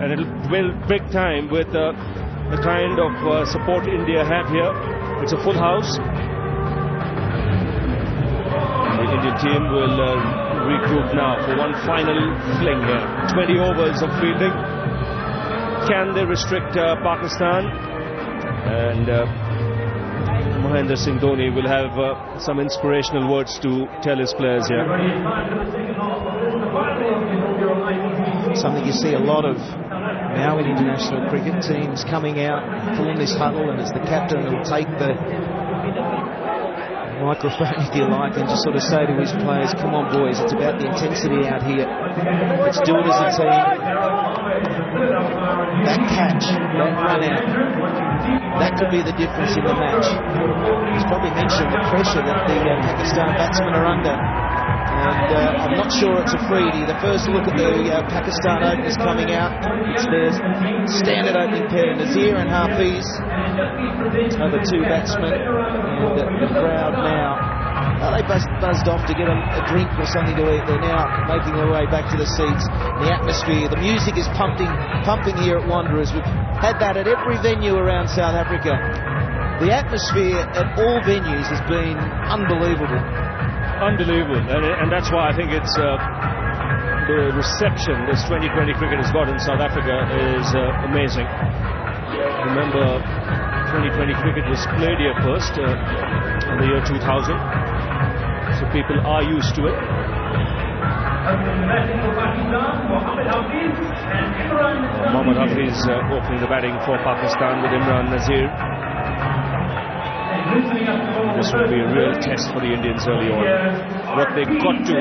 and it'll build big time with the kind of support India have here. It's a full house. The Indian team will regroup now for one final fling here. 20 overs of fielding. Can they restrict Pakistan? And Mahendra Singh Dhoni will have some inspirational words to tell his players here. Something you see a lot of now in international cricket, teams coming out, form this huddle, and it's the captain who will take the microphone, if you like, and just sort of say to his players, come on boys, it's about the intensity out here, let's do it as a team. That catch, that run out, that could be the difference in the match. He's probably mentioned the pressure that the Pakistan batsmen are under, and I'm not sure it's a freebie. The first look at the Pakistan openers coming out, it's their standard opening pair, Nazir and Hafiz, the two batsmen, and the crowd now. They buzzed off to get a drink or something to eat. They're now making their way back to the seats. The atmosphere, the music is pumping here at Wanderers. We've had that at every venue around South Africa. The atmosphere at all venues has been unbelievable. Unbelievable, and that's why I think it's the reception this 2020 cricket has got in South Africa is amazing. Remember, 2020 cricket was played here first in the year 2000, so people are used to it. Mohammad Hafiz opening the batting for Pakistan with Imran Nazir. This will be a real test for the Indians early on. What they've got to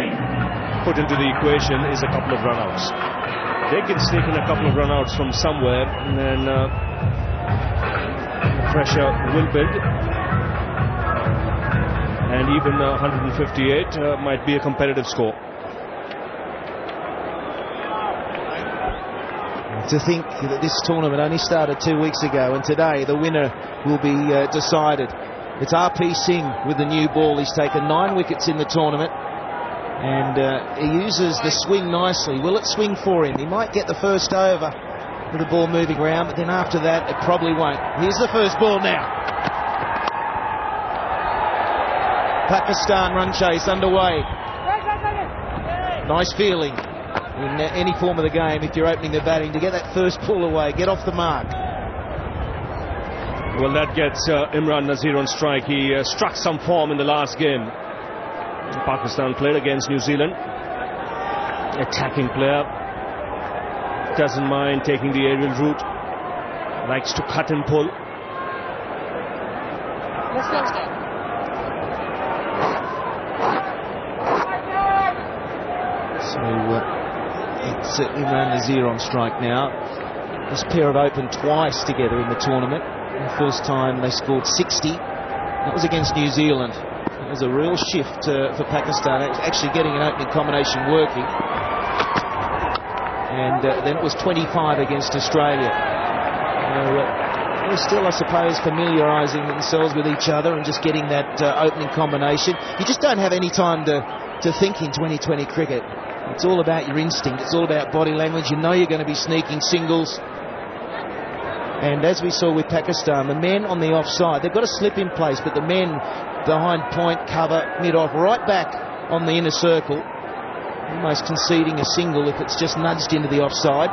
put into the equation is a couple of run-outs. They can sneak in a couple of run-outs from somewhere, and then pressure will build. And even 158 might be a competitive score. To think that this tournament only started 2 weeks ago, and today the winner will be decided. It's RP Singh with the new ball. He's taken 9 wickets in the tournament, and he uses the swing nicely. Will it swing for him? He might get the first over with the ball moving around, but then after that it probably won't. Here's the first ball now. Pakistan run chase underway. Nice feeling in any form of the game if you're opening the batting to get that first ball away, get off the mark. Well, that gets Imran Nazir on strike. He struck some form in the last game. Pakistan played against New Zealand. Attacking player. Doesn't mind taking the aerial route. Likes to cut and pull. So it's Imran Nazir on strike now. This pair have opened twice together in the tournament. The first time they scored 60. That was against New Zealand. It was a real shift for Pakistan, actually getting an opening combination working. And then it was 25 against Australia. They're still, I suppose, familiarising themselves with each other and just getting that opening combination. You just don't have any time to think in 2020 cricket. It's all about your instinct. It's all about body language. You know you're going to be sneaking singles. And as we saw with Pakistan, the men on the offside, they've got a slip in place, but the men behind point, cover, mid-off, right back on the inner circle, almost conceding a single if it's just nudged into the offside.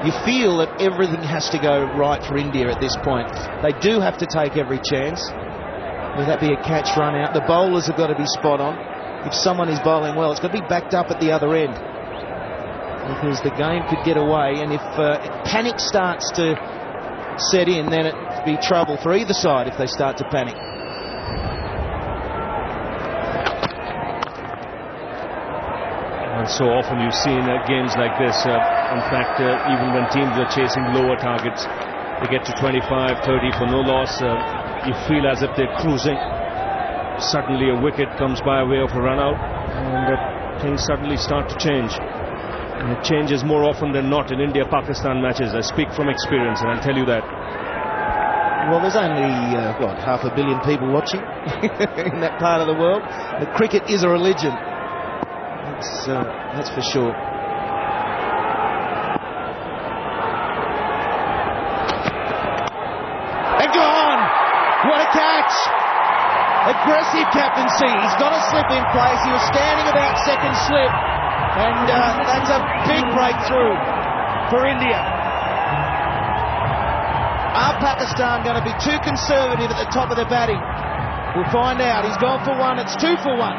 You feel that everything has to go right for India at this point. They do have to take every chance. Whether that be a catch run out, the bowlers have got to be spot on. If someone is bowling well, it's got to be backed up at the other end, because the game could get away, and if panic starts to set in, then it'd be trouble for either side if they start to panic. And so often you've seen games like this. In fact, even when teams are chasing lower targets, they get to 25, 30 for no loss. You feel as if they're cruising. Suddenly a wicket comes by way of a run out, and things suddenly start to change. And it changes more often than not in India-Pakistan matches. I speak from experience, and I'll tell you that. Well, there's only, what, 500 million people watching in that part of the world. The cricket is a religion. That's for sure. And gone! What a catch! Aggressive captaincy. He's got a slip in place. He was standing about second slip. And that's a big breakthrough for India. Are Pakistan going to be too conservative at the top of the batting? We'll find out. He's gone for one. It's 2 for 1.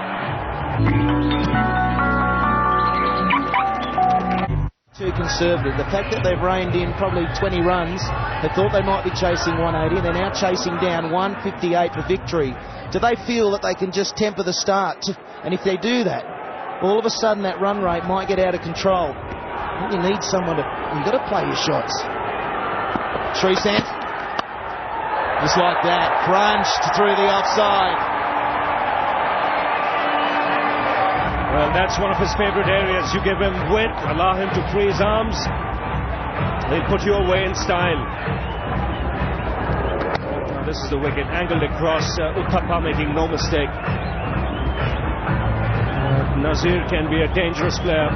Too conservative. The fact that they've reined in probably 20 runs, they thought they might be chasing 180, and they're now chasing down 158 for victory. Do they feel that they can just temper the start? And if they do that, all of a sudden that run rate might get out of control. I think you need someone to... You've got to play your shots. Sreesanth, just like that, crunched through the offside. Well, that's one of his favourite areas. You give him width, allow him to free his arms, he'll put you away in style. Now this is the wicket, angled across, Uthappa making no mistake. Nazir can be a dangerous player.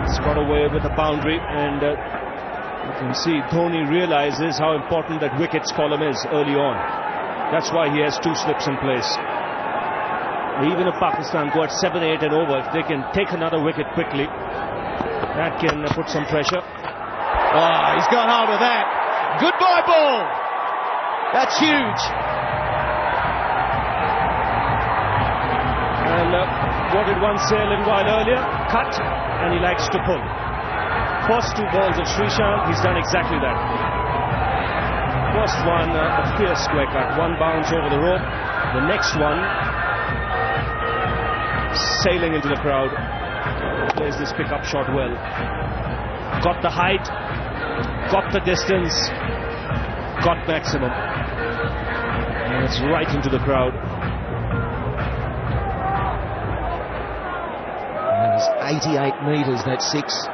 He's got away with a boundary, and you can see Dhoni realizes how important that wickets column is early on. That's why he has 2 slips in place. Even if Pakistan go at 7-8 and over, if they can take another wicket quickly, that can put some pressure. Oh, he's got hold of that. Goodbye ball. That's huge. And what did one say a little while earlier? Cut, and he likes to pull. First 2 balls of Sreesanth, he's done exactly that. First one, a fierce square cut, 1 bounce over the rope. The next one, sailing into the crowd. Plays this pick-up shot well. Got the height, got the distance, got maximum. And it's right into the crowd. And it's 88 metres, that's 6.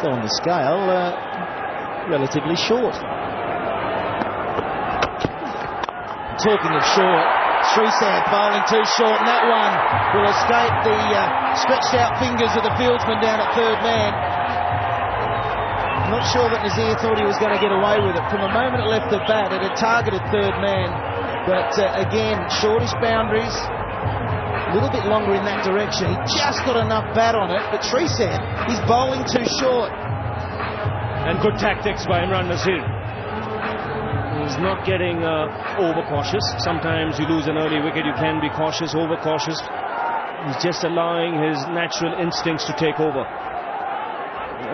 So on the scale, relatively short. Talking of short, Sreesanth bowling too short, and that one will escape the stretched out fingers of the fieldsman down at third man. I'm not sure that Nazir thought he was going to get away with it. From the moment it left the bat, it had targeted third man. But again, shortish boundaries, a little bit longer in that direction. He just got enough bat on it, but Sreesanth, he's bowling too short. And good tactics by Imran Nazir. He's not getting over-cautious. Sometimes you lose an early wicket, you can be cautious, over-cautious. He's just allowing his natural instincts to take over.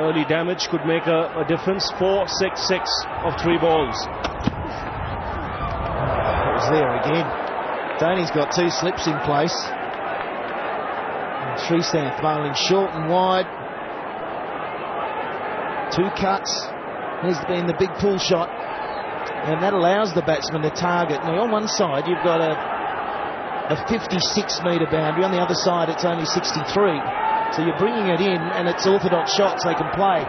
Early damage could make a difference. 4, 6, 6 of 3 balls. That was there again. Dhoni's got 2 slips in place. Sreesanth bowling short and wide. 2 cuts. There's been the big pull shot. And that allows the batsman to target. Now, on one side, you've got a 56-metre boundary. On the other side, it's only 63. So you're bringing it in, and it's orthodox shots they can play.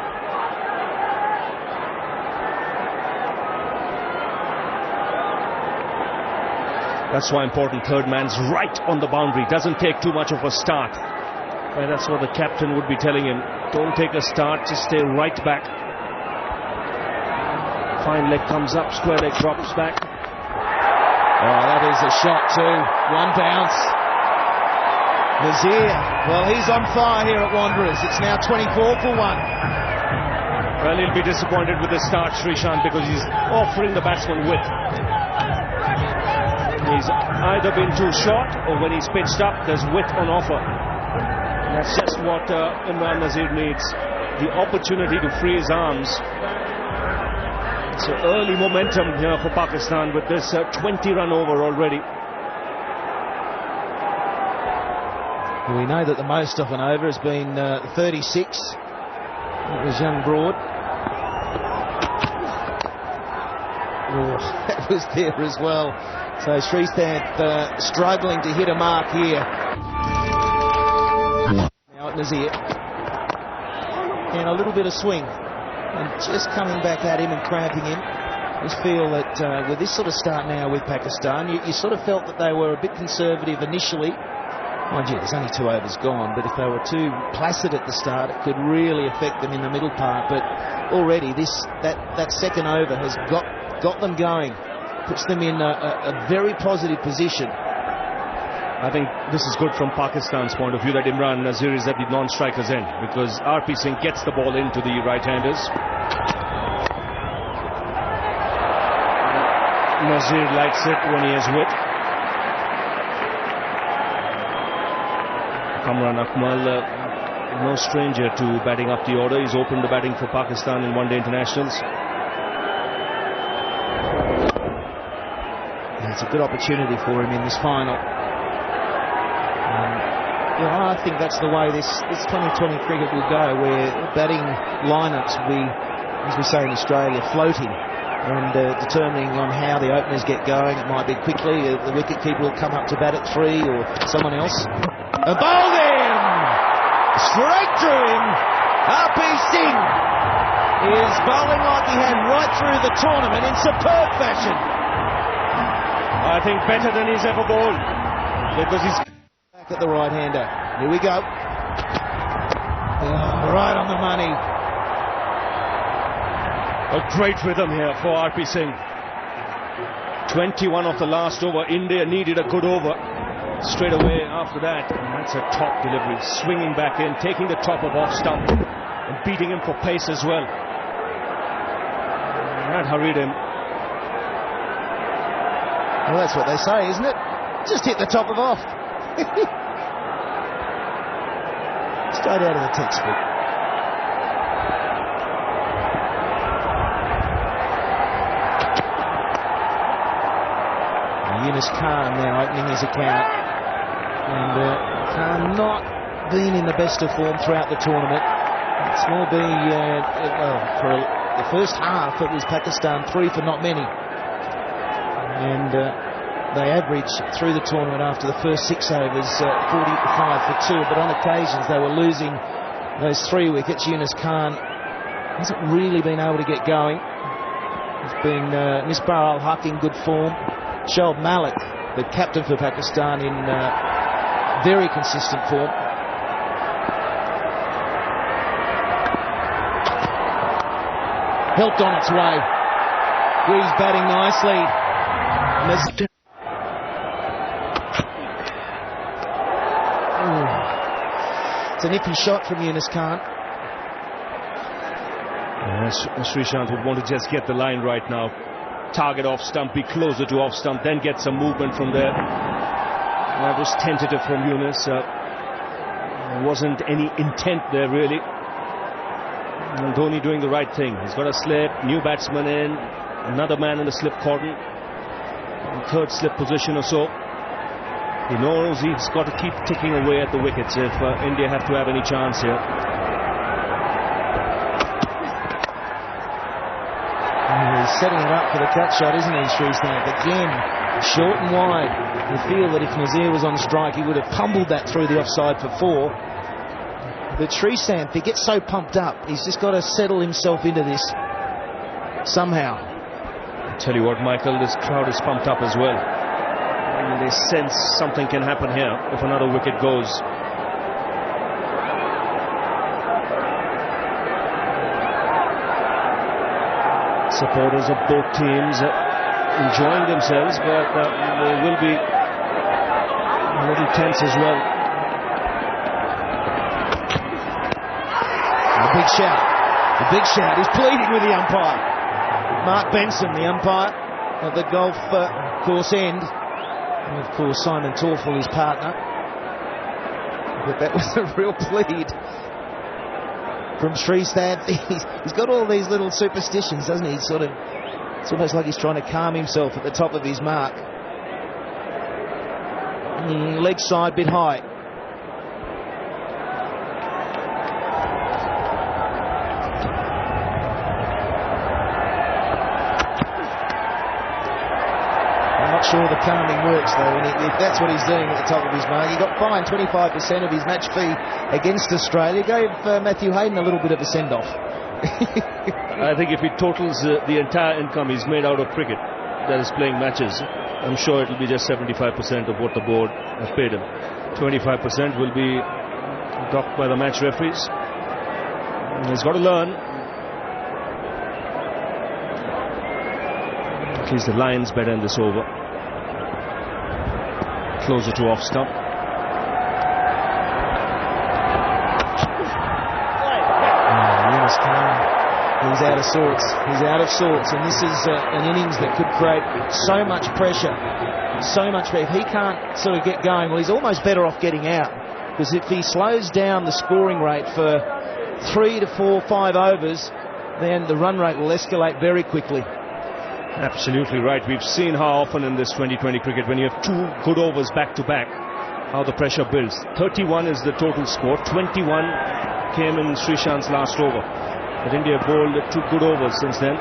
That's why important. Third man's right on the boundary. Doesn't take too much of a start. And that's what the captain would be telling him. Don't take a start, just stay right back. Fine leg comes up, square leg drops back. Oh, that is a shot too. 1 bounce. Nazir, well, he's on fire here at Wanderers. It's now 24 for 1. Well, he'll be disappointed with the start, Sreesanth, because he's offering the batsman width. He's either been too short, or when he's pitched up, there's width on offer. And that's just what Imran Nazir needs. The opportunity to free his arms. So early momentum here for Pakistan with this 20-run over already. We know that the most of an over has been 36. That was young Broad. Oh, that was there as well. So Sreesanth struggling to hit a mark here. Nazir. And a little bit of swing. And just coming back at him and cramping him. I just feel that with this sort of start now with Pakistan, you sort of felt that they were a bit conservative initially. Mind you, there's only 2 overs gone, but if they were too placid at the start, it could really affect them in the middle part. But already that second over has got them going, puts them in a very positive position. I think this is good from Pakistan's point of view that Imran Nazir is at the non-strikers end, because RP Singh gets the ball into the right-handers. Nazir likes it when he has wit. Kamran Akmal, no stranger to batting up the order. He's opened the batting for Pakistan in one-day internationals. Yeah, it's a good opportunity for him in this final. I think that's the way this 2020 cricket will go, where batting lineups will be, as we say in Australia, floating and determining on how the openers get going. It might be quickly, the wicket-keeper will come up to bat at 3 or someone else. Bowled him! Straight through him! RP Singh is bowling like he had right through the tournament in superb fashion. I think better than he's ever bowled, because he's back at the right-hander. Here we go. Right on the money. A great rhythm here for RP Singh. 21 of the last over. India needed a good over straight away after that. And that's a top delivery. Swinging back in, taking the top of off stump and beating him for pace as well. That hurried him. Well, that's what they say, isn't it? Just hit the top of off. Straight out of the textbook. Yunus Khan now opening his account, and Khan not been in the best of form throughout the tournament. It's more been for the first half it was Pakistan 3 for not many, and they averaged through the tournament after the first 6 overs 45 for 2, but on occasions they were losing those 3 wickets. Yunus Khan hasn't really been able to get going. He's been Misbah al-Haq in good form. Shoaib Malik, the captain for Pakistan, in very consistent form. Helped on its way. He's batting nicely. It's an iffy shot from Yunus Khan. Srishant would want to just get the line right now. Target off stump, be closer to off stump, then get some movement from there. That was tentative from Yunus. There wasn't any intent there really. And Dhoni doing the right thing. He's got a slip, new batsman in, another man in the slip cordon, third slip position or so. He knows he's got to keep ticking away at the wickets if India have to have any chance here. He's setting it up for the cut shot, isn't he, Srishant? Again, short and wide. You feel that if Nazir was on strike, he would have pummeled that through the offside for 4. But Srishant, he gets so pumped up, he's just got to settle himself into this somehow. I tell you what, Michael, this crowd is pumped up as well. And they sense something can happen here if another wicket goes. Supporters of both teams enjoying themselves, but they will be a little tense as well. The big shout. The big shout. He's pleading with the umpire. Mark Benson, the umpire at the golf course end. And of course, Simon Torfel, his partner. But that was a real plead from Srishant. He's got all these little superstitions, doesn't he? It's almost like he's trying to calm himself at the top of his mark. Leg side, bit high. I'm not sure the calming works, though, and if that's what he's doing at the top of his mark. He got fined 25% of his match fee against Australia. Gave Matthew Hayden a little bit of a send-off. I think if he totals the entire income he's made out of cricket, that is playing matches, I'm sure it'll be just 75% of what the board have paid him. 25% will be docked by the match referees. He's got to learn. At least the Lions better in this over. Closer to off stump. He's out of sorts. He's out of sorts, and this is an innings that could create so much pressure. So much pressure. If he can't sort of get going, well, he's almost better off getting out, because if he slows down the scoring rate for 3 to 4, 5 overs, then the run rate will escalate very quickly. Absolutely right. We've seen how often in this 2020 cricket, when you have 2 good overs back to back, how the pressure builds. 31 is the total score. 21 came in Srishant's last over. But India bowled 2 good overs since then.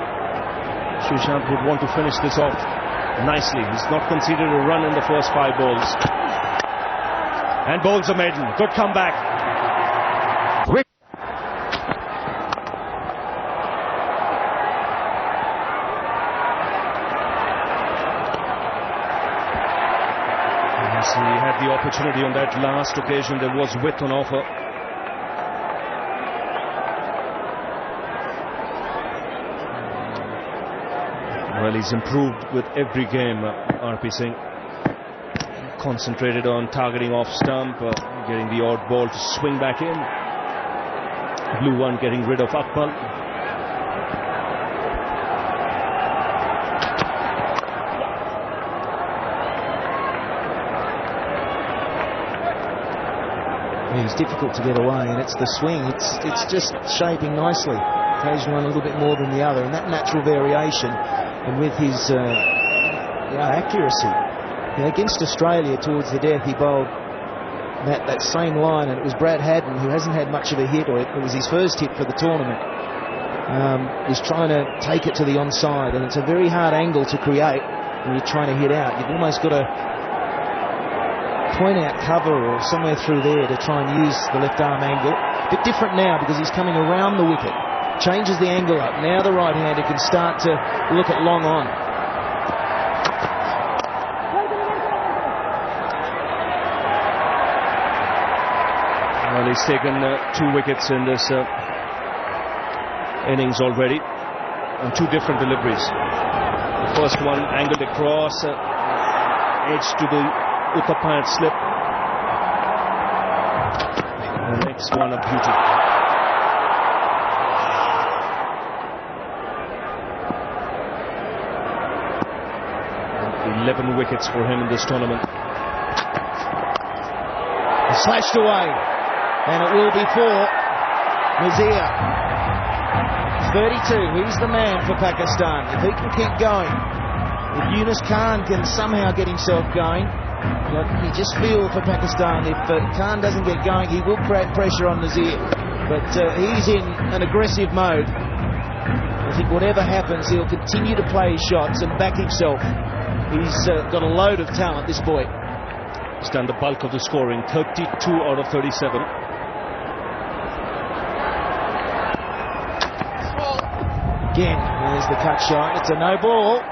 Srishant would want to finish this off nicely. He's not conceded a run in the first 5 balls. And bowls a maiden. Good comeback. Yes, he had the opportunity on that last occasion. There was width on offer. Well, he's improved with every game, RP Singh. Concentrated on targeting off stump, getting the odd ball to swing back in. Blue one getting rid of Akmal. It's difficult to get away, and it's the swing. It's just shaping nicely. Occasionally one a little bit more than the other, and that natural variation. And with his accuracy, against Australia towards the death, he bowled that same line, and it was Brad Haddon, who hasn't had much of a hit, or it was his first hit for the tournament. Was trying to take it to the onside, and it's a very hard angle to create when you're trying to hit out. You've almost got to point out cover or somewhere through there to try and use the left arm angle. A bit different now because he's coming around the wicket. Changes the angle up. Now the right-hander can start to look at long on. Well, he's taken 2 wickets in this innings already, on 2 different deliveries. The first one angled across, edge to the Uttapayat slip. The next one a beauty. 11 wickets for him in this tournament. Slashed away, and it will be for Nazir. 32, he's the man for Pakistan. If he can keep going, if Yunus Khan can somehow get himself going, you just feel for Pakistan, if Khan doesn't get going, he will create pressure on Nazir. But he's in an aggressive mode. I think whatever happens, he'll continue to play his shots and back himself. He's got a load of talent, this boy. He's done the bulk of the scoring, 32 out of 37. Again, there's the cut shot. It's a no ball.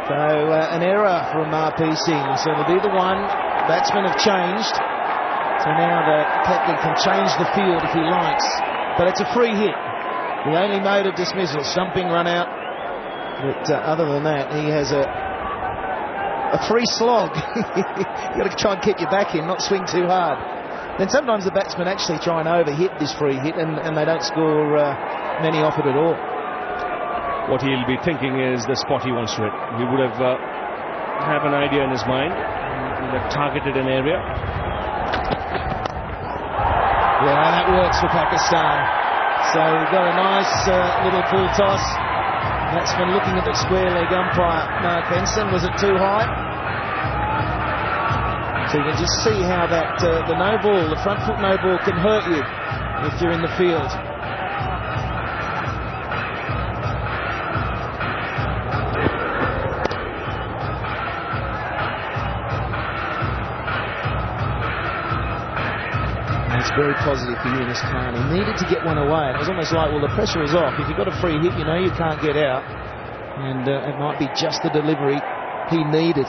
So an error from RP Singh. So it'll be the one. Batsmen have changed. So now the captain can change the field if he likes. But it's a free hit. The only mode of dismissal, stumping, run out. But other than that, he has a free slog. You've got to try and keep your back in, not swing too hard. Then sometimes the batsmen actually try and overhit this free hit, and they don't score many off it at all. What he'll be thinking is the spot he wants to hit. He would have an idea in his mind. He would have targeted an area. Yeah, that works for Pakistan. So we've got a nice little full toss. Batsman looking at the square leg umpire, Mark Henson. Was it too high? So you can just see how that the no ball, the front foot no ball, can hurt you if you're in the field. That's very positive for Yunus Khan. He needed to get one away. It was almost like, well, the pressure is off. If you've got a free hit, you know you can't get out. And it might be just the delivery he needed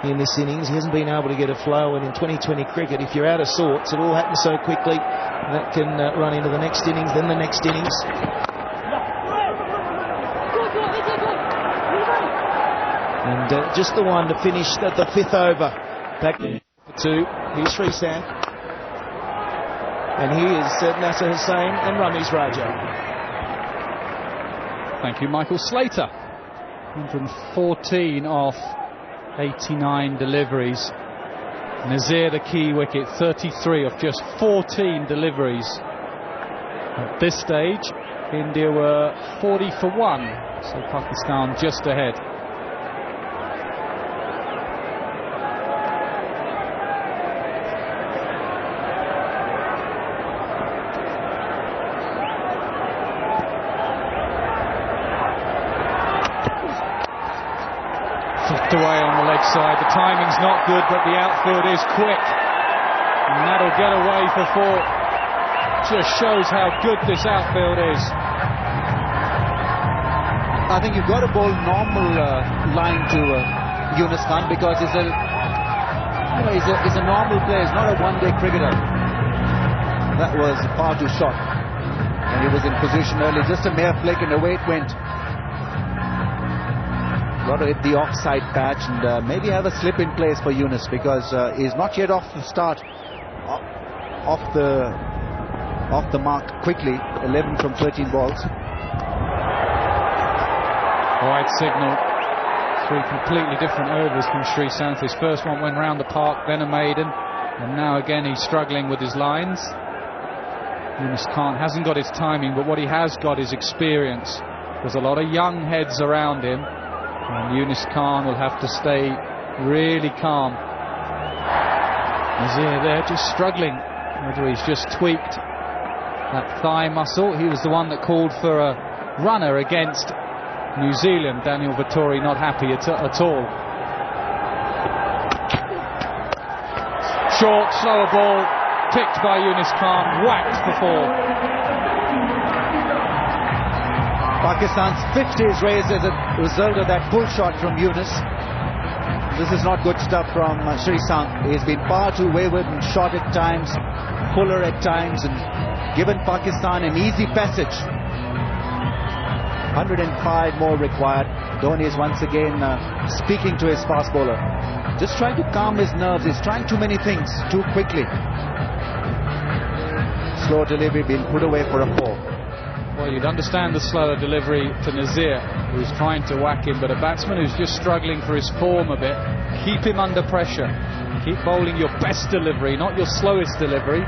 in this innings. He hasn't been able to get a flow, and in 2020 cricket, if you're out of sorts, it all happens so quickly. That can run into the next innings, then the next innings. And just the one to finish the fifth over. Back for two. Here's Sreesanth. And here's Nasser Hussain and Ramiz Raja. Thank you, Michael Slater. 114 off 89 deliveries. Nazir, the key wicket, 33 of just 14 deliveries. At this stage, India were 40 for 1, so Pakistan just ahead. Flicked away on the leg side. The timing's not good, but the outfield is quick. And that'll get away for 4. Just shows how good this outfield is. I think you've got to bowl normal line to Yunus Khan, because he's a normal player. He's not a one-day cricketer. That was far too short. And he was in position early. Just a mere flick and away it went. Got to hit the offside patch and maybe have a slip in place for Yunus, because he's not yet off the start, off the mark quickly. 11 from 13 balls. Wide signal. 3 completely different overs from Sreesanth. His first one went round the park, then a maiden, and now again he's struggling with his lines. Yunus Khan hasn't got his timing, but what he has got is experience. There's a lot of young heads around him, and Yunus Khan will have to stay really calm. Nazir there just struggling, whether he's just tweaked that thigh muscle. He was the one that called for a runner against New Zealand. Daniel Vettori not happy at all. Short, slower ball, picked by Yunus Khan, whacked for 4. Pakistan's 50s raised as a result of that pull shot from Yunus. This is not good stuff from Sreesanth. He's been far too wayward and short at times, fuller at times, and given Pakistan an easy passage. 105 more required. Dhoni is once again speaking to his fast bowler. Just trying to calm his nerves. He's trying too many things too quickly. Slow delivery being put away for a 4. Well, you'd understand the slower delivery to Nazir, who's trying to whack him, but a batsman who's just struggling for his form a bit, keep him under pressure. Keep bowling your best delivery, not your slowest delivery.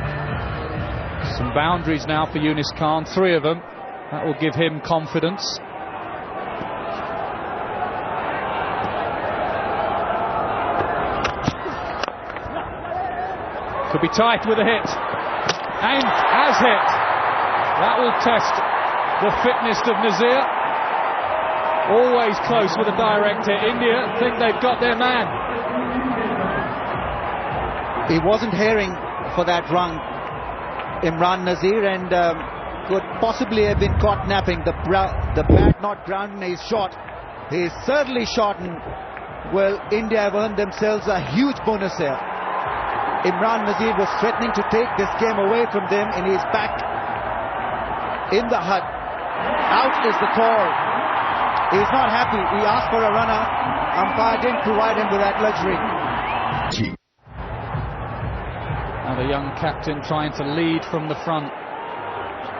Some boundaries now for Yunus Khan, 3 of them. That will give him confidence. Could be tight with a hit, and has hit. That will test the fitness of Nazir. Always close with a direct hit. India think they've got their man. He wasn't hearing for that run, Imran Nazir, and could possibly have been caught napping. The bat not grounding his shot. He's certainly shot, and well, India have earned themselves a huge bonus here. Imran Nazir was threatening to take this game away from them, and he's back in the hut. Out is the call. He's not happy. He asked for a runner. Umpire didn't provide him with that luxury. Now the young captain trying to lead from the front.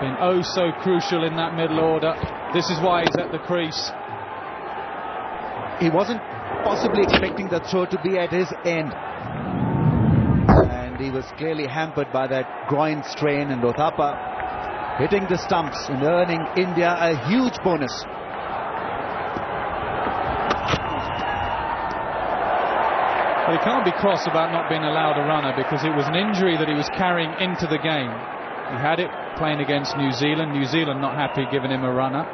Been oh so crucial in that middle order. This is why he's at the crease. He wasn't possibly expecting the throw to be at his end, and he was clearly hampered by that groin strain, and Uthappa hitting the stumps and earning India a huge bonus. Well, he can't be cross about not being allowed a runner, because it was an injury that he was carrying into the game. He had it playing against New Zealand. New Zealand not happy giving him a runner.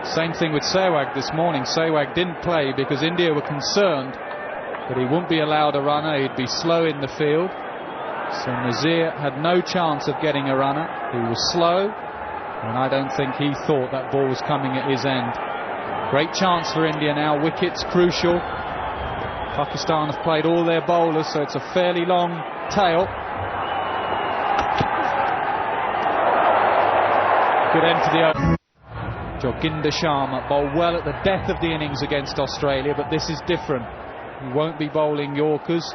Same thing with Sehwag this morning. Sehwag didn't play because India were concerned that he wouldn't be allowed a runner. He'd be slow in the field. So Nazir had no chance of getting a runner. He was slow, and I don't think he thought that ball was coming at his end. Great chance for India now. Wickets crucial. Pakistan have played all their bowlers, so it's a fairly long tail. Good end to the over. Joginder Sharma bowled well at the death of the innings against Australia, but this is different. He won't be bowling Yorkers.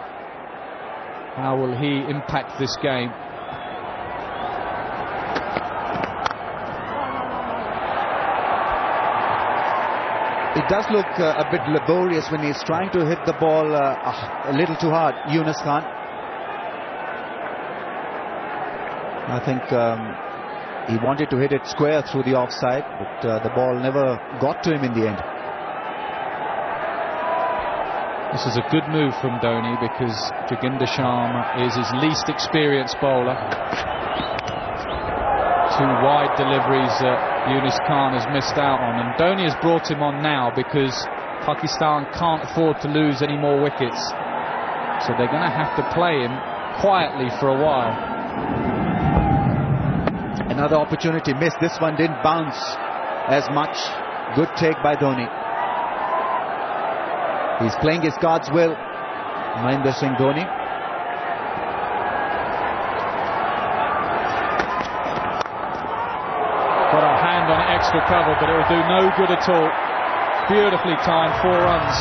How will he impact this game? It does look a bit laborious when he's trying to hit the ball a little too hard, Yunus Khan. I think he wanted to hit it square through the offside, but the ball never got to him in the end. This is a good move from Dhoni because Joginder Sharma is his least experienced bowler. Two wide deliveries Yunus Khan has missed out on, and Dhoni has brought him on now because Pakistan can't afford to lose any more wickets, so they're going to have to play him quietly for a while. Another opportunity missed. This one didn't bounce as much. Good take by Dhoni. He's playing his cards well, Mahendra Singh Dhoni. Got a hand on extra cover, but it will do no good at all. Beautifully timed, 4 runs.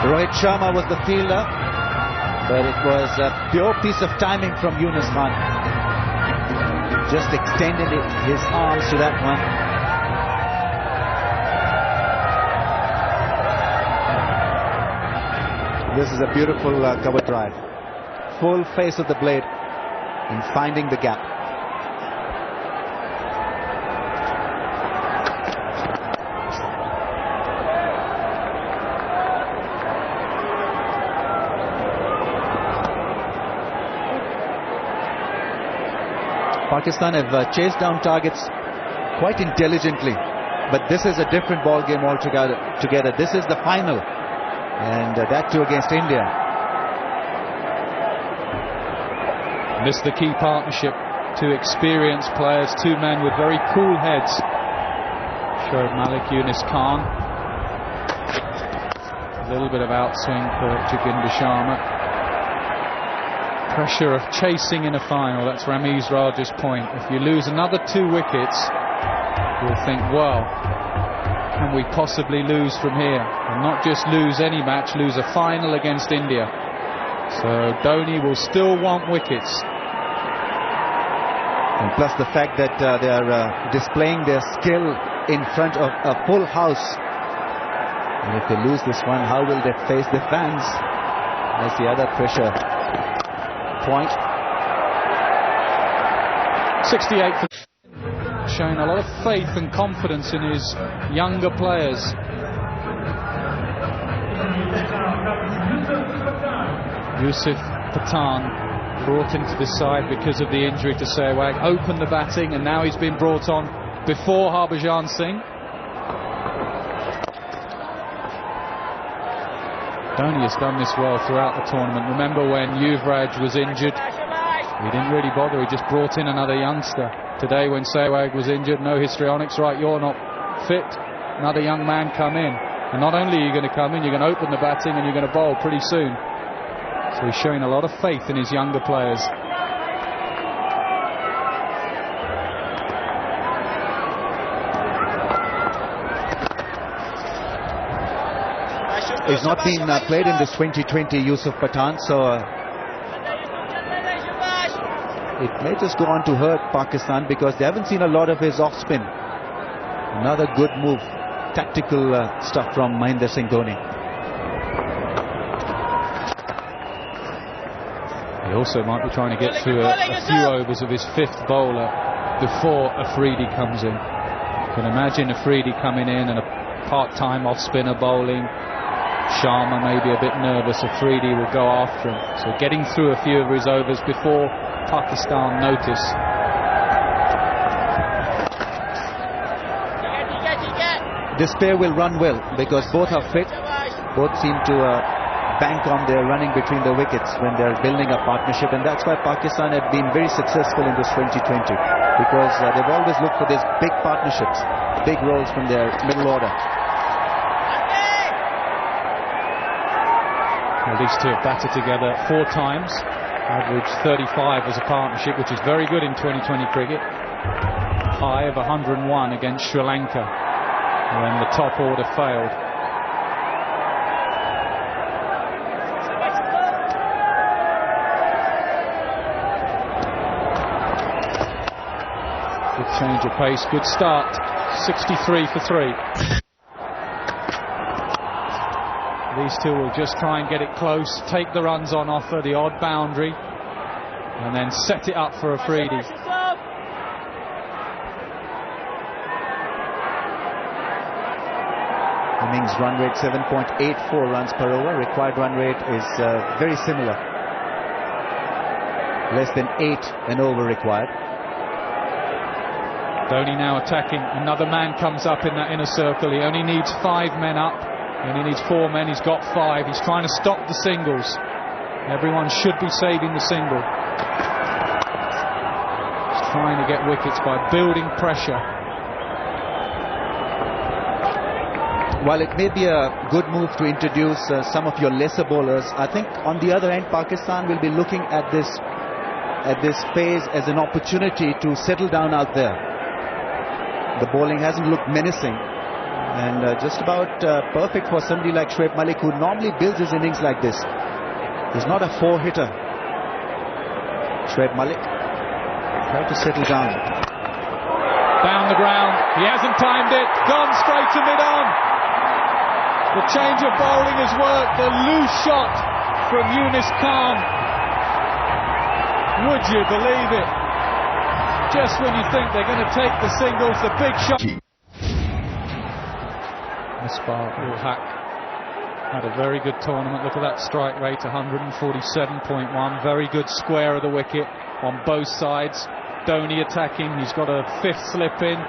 Rohit Sharma was the fielder, but it was a pure piece of timing from Yunus Khan. Just extended his arms to that one. This is a beautiful cover drive. Full face of the blade in finding the gap. Pakistan have chased down targets quite intelligently, but this is a different ball game altogether. This is the final, and that too against India. Missed the key partnership. 2 experienced players, 2 men with very cool heads. Shoaib Malik, Yunus Khan. A little bit of outswing for Joginder Sharma. Pressure of chasing in a final. That's Ramiz Raja's point. If you lose another 2 wickets, you'll think, well, can we possibly lose from here? And not just lose any match, lose a final against India. So Dhoni will still want wickets. And plus the fact that they are displaying their skill in front of a full house. And if they lose this one, how will they face the fans? That's the other pressure point. 68 for showing a lot of faith and confidence in his younger players. Yusuf Pathan brought into the side because of the injury to Sehwag, opened the batting, and now he's been brought on before Harbhajan Singh. Dhoni has done this well throughout the tournament. Remember when Yuvraj was injured? He didn't really bother, he just brought in another youngster. Today when Sehwag was injured, no histrionics, right, you're not fit, another young man come in. And not only are you going to come in, you're going to open the batting and you're going to bowl pretty soon. So he's showing a lot of faith in his younger players. He's not been played in this 2020, Yusuf Pathan, so it may just go on to hurt Pakistan because they haven't seen a lot of his off-spin. Another good move, tactical stuff from Mahendra Singh Dhoni. He also might be trying to get through a few overs of his 5th bowler before Afridi comes in. You can imagine Afridi coming in and a part-time off-spinner bowling. Sharma may be a bit nervous. Afridi will go after him. So getting through a few of his overs before Pakistan notice. This pair will run well because both are fit. Both seem to bank on their running between the wickets when they're building a partnership, and that's why Pakistan have been very successful in this T20 because they've always looked for these big partnerships, big roles from their middle order. Well, these two have batted together 4 times, average 35 as a partnership, which is very good in 2020 cricket. High of 101 against Sri Lanka when the top order failed. Good change of pace, good start. 63 for 3. These two will just try and get it close, take the runs on offer, the odd boundary, and then set it up for a freebie. Innings run rate 7.84 runs per over. Required run rate is very similar. Less than 8 an over required. Dhoni now attacking. Another man comes up in that inner circle. He only needs 5 men up, and he needs 4 men. He's got 5. He's trying to stop the singles. Everyone should be saving the single. He's trying to get wickets by building pressure. While it may be a good move to introduce some of your lesser bowlers, I think on the other end Pakistan will be looking at this phase as an opportunity to settle down out there. The bowling hasn't looked menacing, and just about perfect for somebody like Shoaib Malik, who normally builds his innings like this. He's not a 4-hitter. Shoaib Malik try to settle down. Down the ground. He hasn't timed it. Gone straight to mid-on. The change of bowling has worked. The loose shot from Yunus Khan. Would you believe it? Just when you think they're going to take the singles, the big shot. Misbah-ul-Haq had a very good tournament. Look at that strike rate, 147.1. Very good square of the wicket on both sides. Dhoni attacking. He's got a 5th slip in.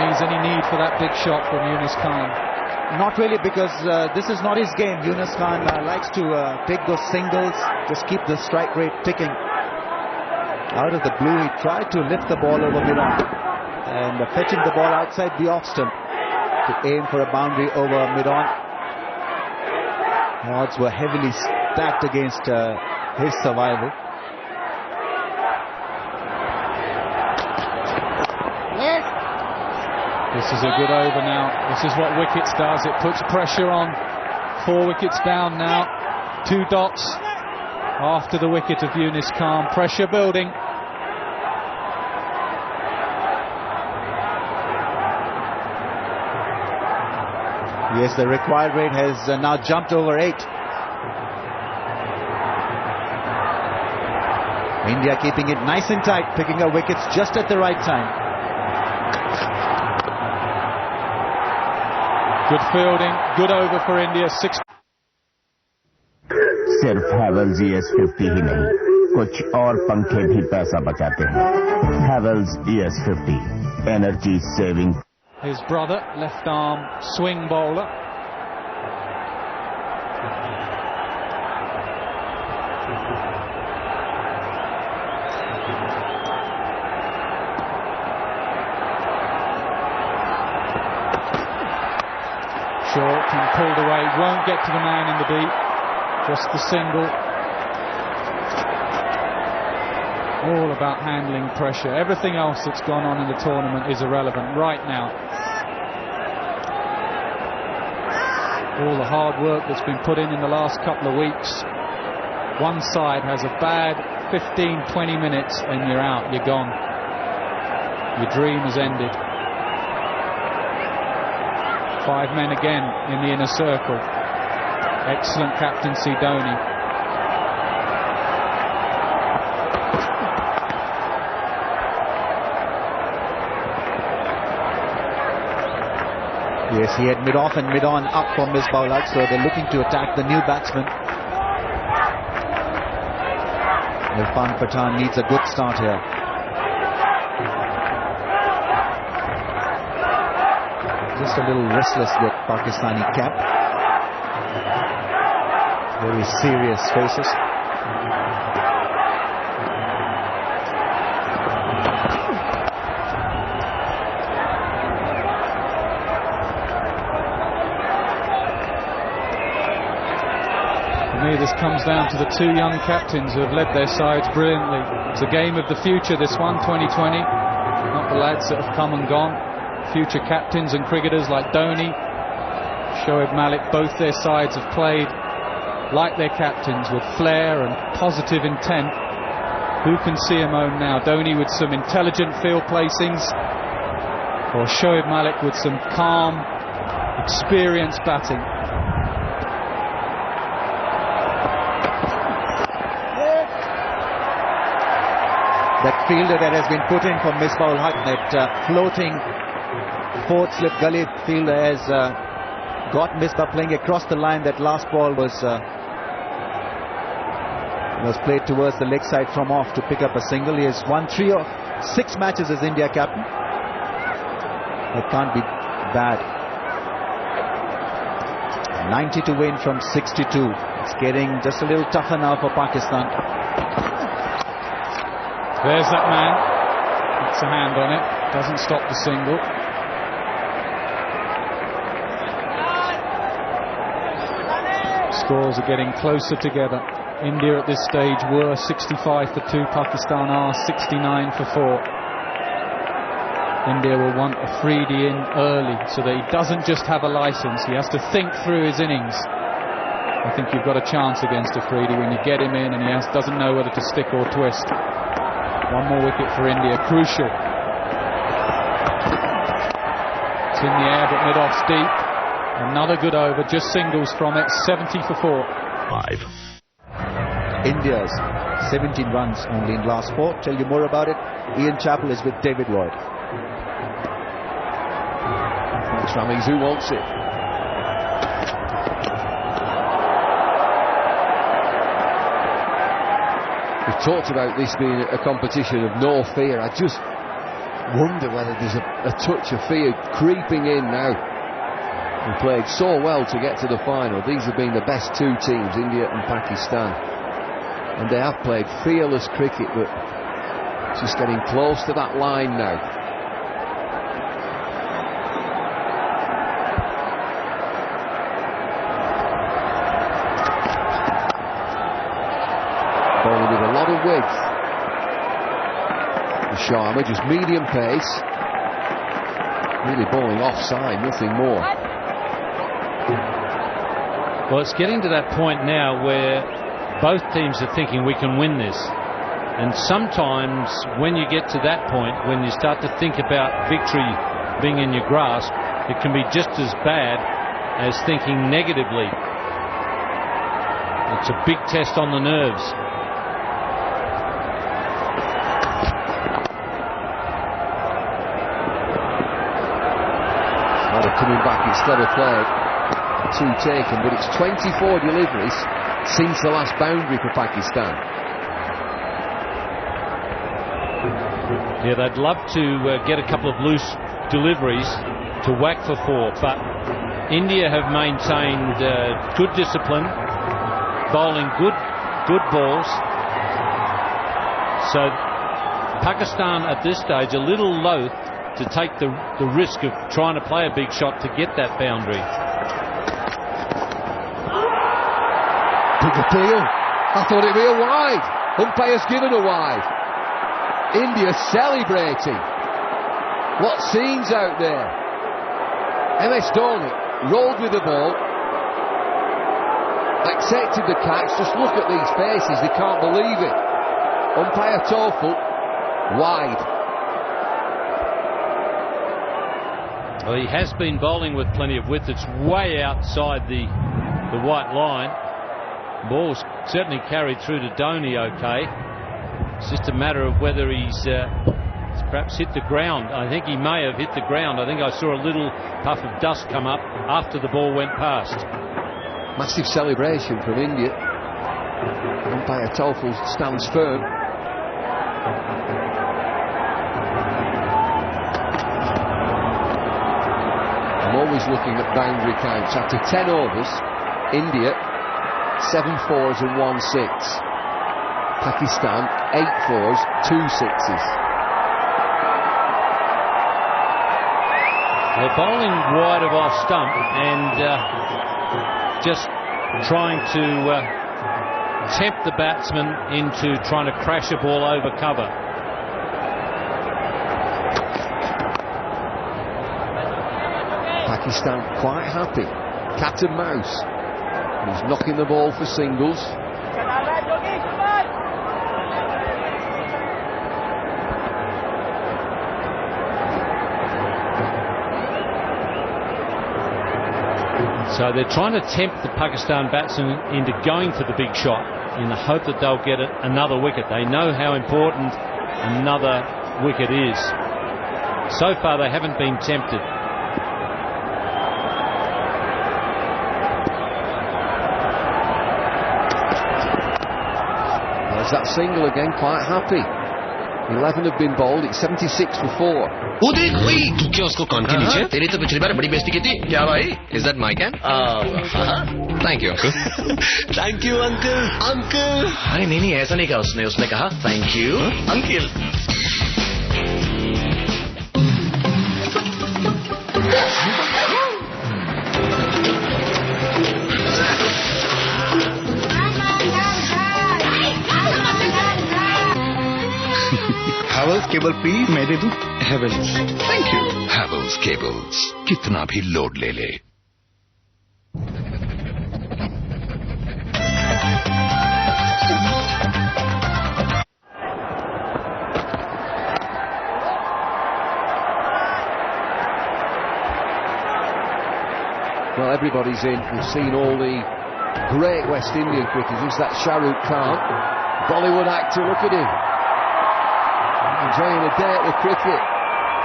Is any need for that big shot from Yunus Khan? Not really, because this is not his game. Yunus Khan likes to take those singles, just keep the strike rate ticking. Out of the blue, he tried to lift the ball over mid-on and fetching the ball outside the off stump to aim for a boundary over mid-on. The odds were heavily stacked against his survival. This is a good over now. This is what wickets does. It puts pressure on. 4 wickets down now. 2 dots after the wicket of Yunus Khan. Pressure building. Yes, the required rate has now jumped over 8. India keeping it nice and tight, picking up wickets just at the right time. Good fielding, good over for India. 6. सिर्फ Havells ES50 ही नहीं, कुछ और पंखे भी पैसा बचाते हैं. Havells ES50 energy saving. His brother, left arm swing bowler. Short and pulled away, won't get to the man in the beat, just the single. All about handling pressure. Everything else that's gone on in the tournament is irrelevant right now. All the hard work that's been put in the last couple of weeks. One side has a bad 15-20 minutes and you're out, you're gone. Your dream has ended. 5 men again in the inner circle. Excellent captaincy, Dhoni. Yes, he had mid-off and mid-on up for Misbah-ul-Haq, so they're looking to attack the new batsman. Irfan Pathan needs a good start here. just a little restless with Pakistani cap. Very serious faces. For me, this comes down to the two young captains who have led their sides brilliantly. It's a game of the future, this one, 2020. Not the lads that have come and gone. Future captains and cricketers like Dhoni, Shoaib Malik, both their sides have played like their captains, with flair and positive intent. Who can see him home now? Dhoni with some intelligent field placings, or Shoaib Malik with some calm, experienced batting. That fielder that has been put in for Misbah-ul Haq, that floating fourth slip gully fielder, has got Misbah playing across the line. That last ball was played towards the leg side from off to pick up a single. He has won 3 of 6 matches as India captain. That can't be bad. 90 to win from 62. It's getting just a little tougher now for Pakistan. There's that man. Puts a hand on it. Doesn't stop the single. Scores are getting closer together. India at this stage were 65 for 2. Pakistan are 69 for 4. India will want Afridi in early so that he doesn't just have a licence. He has to think through his innings. I think you've got a chance against Afridi when you get him in and he doesn't know whether to stick or twist. One more wicket for India, crucial. It's in the air but mid-off's deep. Another good over, just singles from it, 70 for 4. 5. India's 17 runs only in last 4. Tell you more about it. Ian Chappell is with David Lloyd. Thanks, Rameez. Who wants it? We've talked about this being a competition of no fear. I just wonder whether there's a touch of fear creeping in now. We played so well to get to the final. These have been the best 2 teams, India and Pakistan. And they have played fearless cricket, but just getting close to that line now. Bowling with a lot of width. Sharma, just medium pace. Really bowling offside, nothing more. Well, it's getting to that point now where both teams are thinking we can win this. And sometimes when you get to that point, when you start to think about victory being in your grasp, it can be just as bad as thinking negatively. It's a big test on the nerves. Coming back, it's clever play. 2 taken, but it's 24 deliveries since the last boundary for Pakistan. Yeah, they'd love to get a couple of loose deliveries to whack for 4, but India have maintained good discipline, bowling good balls. So Pakistan at this stage a little loath to take the risk of trying to play a big shot to get that boundary. Big appeal. I thought it'd be a wide. Umpire's given a wide. India celebrating. What scenes out there. MS Dhoni rolled with the ball, accepted the catch. Just look at these faces, they can't believe it. Umpire Toffel, wide. Well, he has been bowling with plenty of width. It's way outside the white line. Ball's certainly carried through to Dhoni okay. It's just a matter of whether he's perhaps hit the ground. I think he may have hit the ground. I think I saw a little puff of dust come up after the ball went past. Massive celebration from India. Umpire Toffel stands firm. always looking at boundary counts. After 10 overs, India 7 fours and 1 6. Pakistan 8 fours, 2 6s. They're bowling wide of off stump and just trying to tempt the batsman into trying to crash a ball over cover. Pakistan quite happy. Cat and mouse. He's knocking the ball for singles. So they're trying to tempt the Pakistan batsmen into going for the big shot in the hope that they'll get another wicket. They know how important another wicket is. So far they haven't been tempted. There's that single again, quite happy. 11 have been bowled, it's 76 for 4. वो देख वही तू क्या उसको कान के नीचे तेरी तो पिछली बार बड़ी बेइज्जती की थी क्या भाई is that my can thank you uncle thank you uncle uncle अरे नहीं ऐसा नहीं कहा उसने कहा thank you uncle Havells cable please मैं दे दूं Havells thank you Havells cables कितना भी लोड ले ले. Well, everybody's in. We've seen all the great West Indian cricketers. That Shah Rukh Khan, Bollywood actor, look at him. Enjoying a day at the cricket.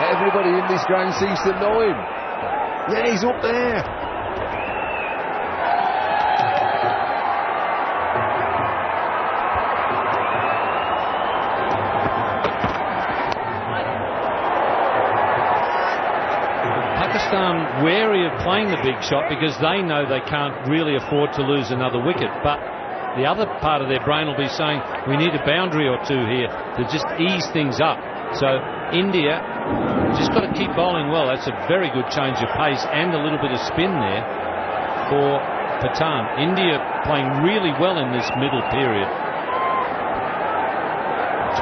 Everybody in this ground seems to know him. Yeah, he's up there. Pakistan wary of playing the big shot because they know they can't really afford to lose another wicket, but the other part of their brain will be saying we need a boundary or two here to just ease things up. So India just got to keep bowling well. That's a very good change of pace and a little bit of spin there for Pathan. India playing really well in this middle period.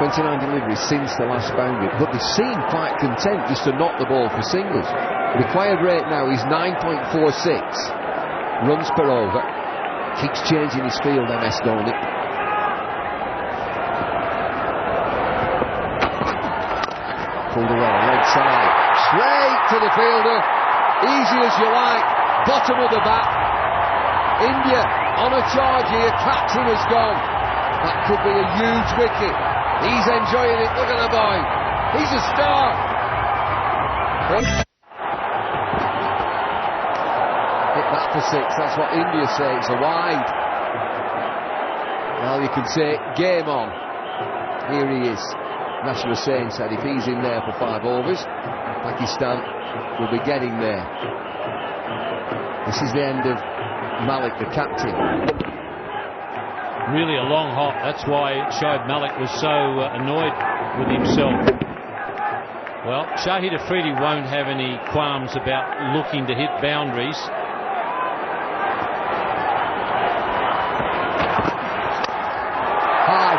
29 deliveries since the last boundary, but they seem quite content just to knock the ball for singles. Required rate now is 9.46 runs per over. Keeps changing his field, MS Dhoni. Pulled away, leg side, straight to the fielder, easy as you like, bottom of the bat. India on a charge here, captain has gone. That could be a huge wicket. He's enjoying it, look at the boy, he's a star. Hit that for 6, that's what India say, it's a wide. Well, you can say game on. Here he is. Nasser Hussain said if he's in there for 5 overs, Pakistan will be getting there. This is the end of Malik, the captain. Really a long hop. That's why Shoaib Malik was so annoyed with himself. Well, Shahid Afridi won't have any qualms about looking to hit boundaries. High.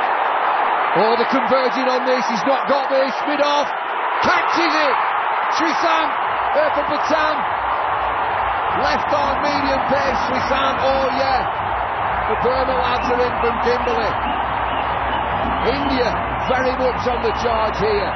Oh, the converging on this. He's not got this. Mid off. Catches it. Srisant for Pathan. Left arm medium pace. Srisant. Oh, yeah. The Burma lads are in from Kimberley. India very much on the charge here.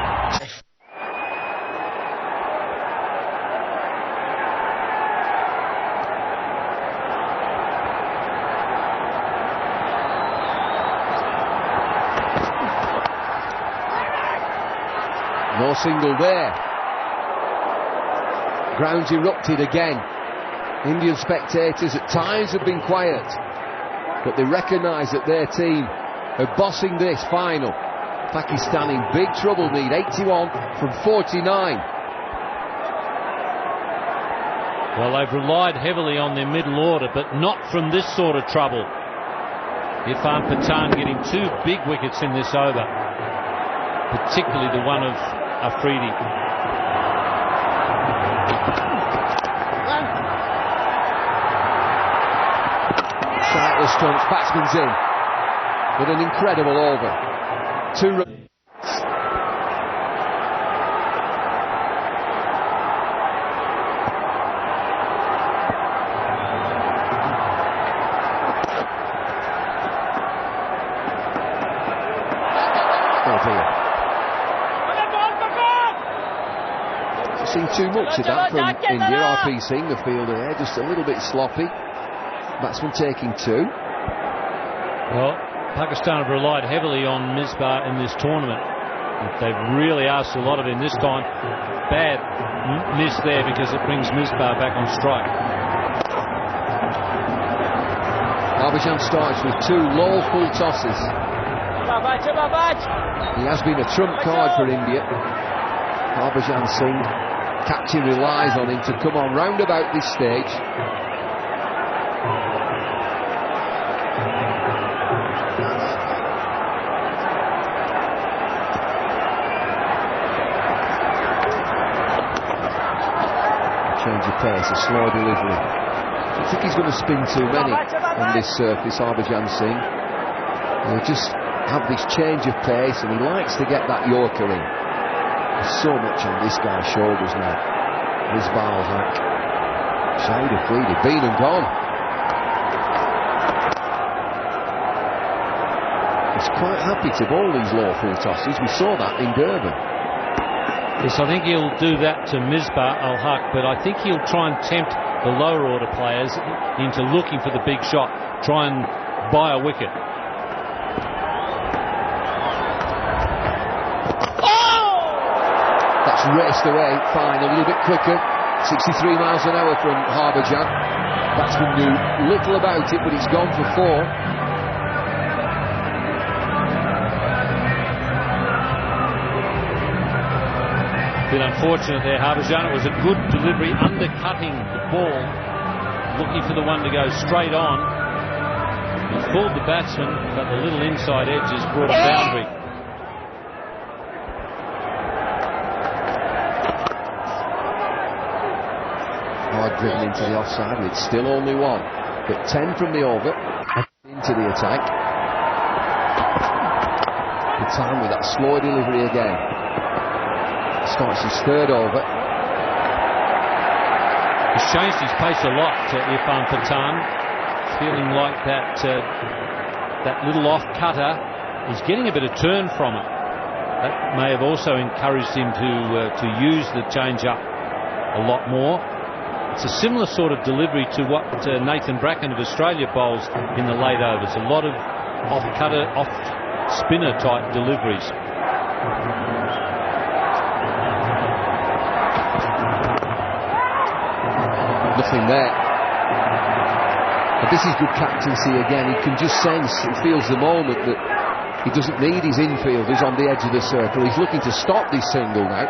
No single there. Ground's erupted again. Indian spectators at times have been quiet, but they recognise that their team are bossing this final. Pakistan in big trouble, need 81 from 49. Well, they've relied heavily on their middle order, but not from this sort of trouble. Irfan Pathan getting 2 big wickets in this over, particularly the one of Afridi. Sightless stumps, batsman's in with an incredible over. 2 runs. Seen too much of that from India. RP Singh, the fielder there, just a little bit sloppy. Batsman taking 2. Well, Pakistan have relied heavily on Misbah in this tournament. They've really asked a lot of him this time. Bad miss there because it brings Misbah back on strike. Harbhajan starts with 2 low full tosses. He has been a trump card for India. Harbhajan Singh, captain relies on him to come on round about this stage. Change of pace, a slow delivery. I think he's going to spin too many on this surface, Harbhajan Singh. He'll just have this change of pace, and he likes to get that Yorker in. There's so much on this guy's shoulders now. Misbah al-Haq, Shahid Afridi, been and gone. He's quite happy to bowl these low full tosses. We saw that in Durban. Yes, I think he'll do that to Misbah al-Haq, but I think he'll try and tempt the lower order players into looking for the big shot, try and buy a wicket. That's raced away, fine, a little bit quicker. 63 miles an hour from Harbhajan. Batsman knew little about it, but he's gone for 4. Bit unfortunate there, Harbhajan. It was a good delivery, undercutting the ball, looking for the one to go straight on. He fooled the batsman, but the little inside edge has brought a boundary. Hard driven into the offside, it's still only 1. But 10 from the over, into the attack. The time with that slow delivery again. Starts his 3rd over. He's changed his pace a lot, Irfan Pathan. Feeling like that little off cutter is getting a bit of turn from it. That may have also encouraged him to use the change up a lot more. It's a similar sort of delivery to what Nathan Bracken of Australia bowls in the late overs. A lot of off-cutter, off-spinner type deliveries. Nothing there. But this is good captaincy again. He can just sense, he feels the moment that he doesn't need his infielders on the edge of the circle. He's looking to stop this single now.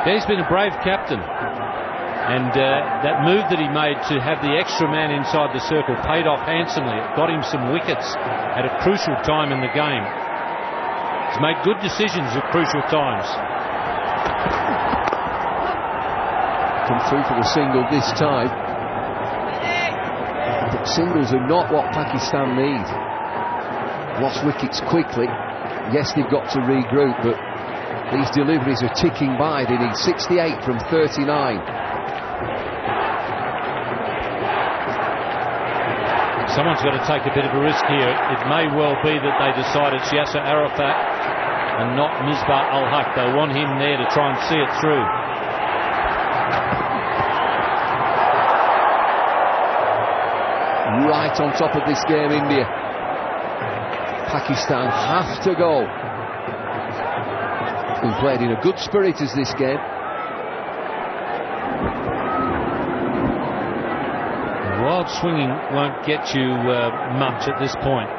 Yeah, he's been a brave captain, and that move that he made to have the extra man inside the circle paid off handsomely. It got him some wickets at a crucial time in the game. He's made good decisions at crucial times. Come through for the single this time. But singles are not what Pakistan need. Lost wickets quickly. Yes, they've got to regroup, but these deliveries are ticking by. They need 68 from 39. Someone's got to take a bit of a risk here. It may well be that they decide it's Yasser Arafat and not Misbah al-Haq. They want him there to try and see it through. Right on top of this game, India. Pakistan have to go. Been played in a good spirit as this game. Wild swinging won't get you much at this point.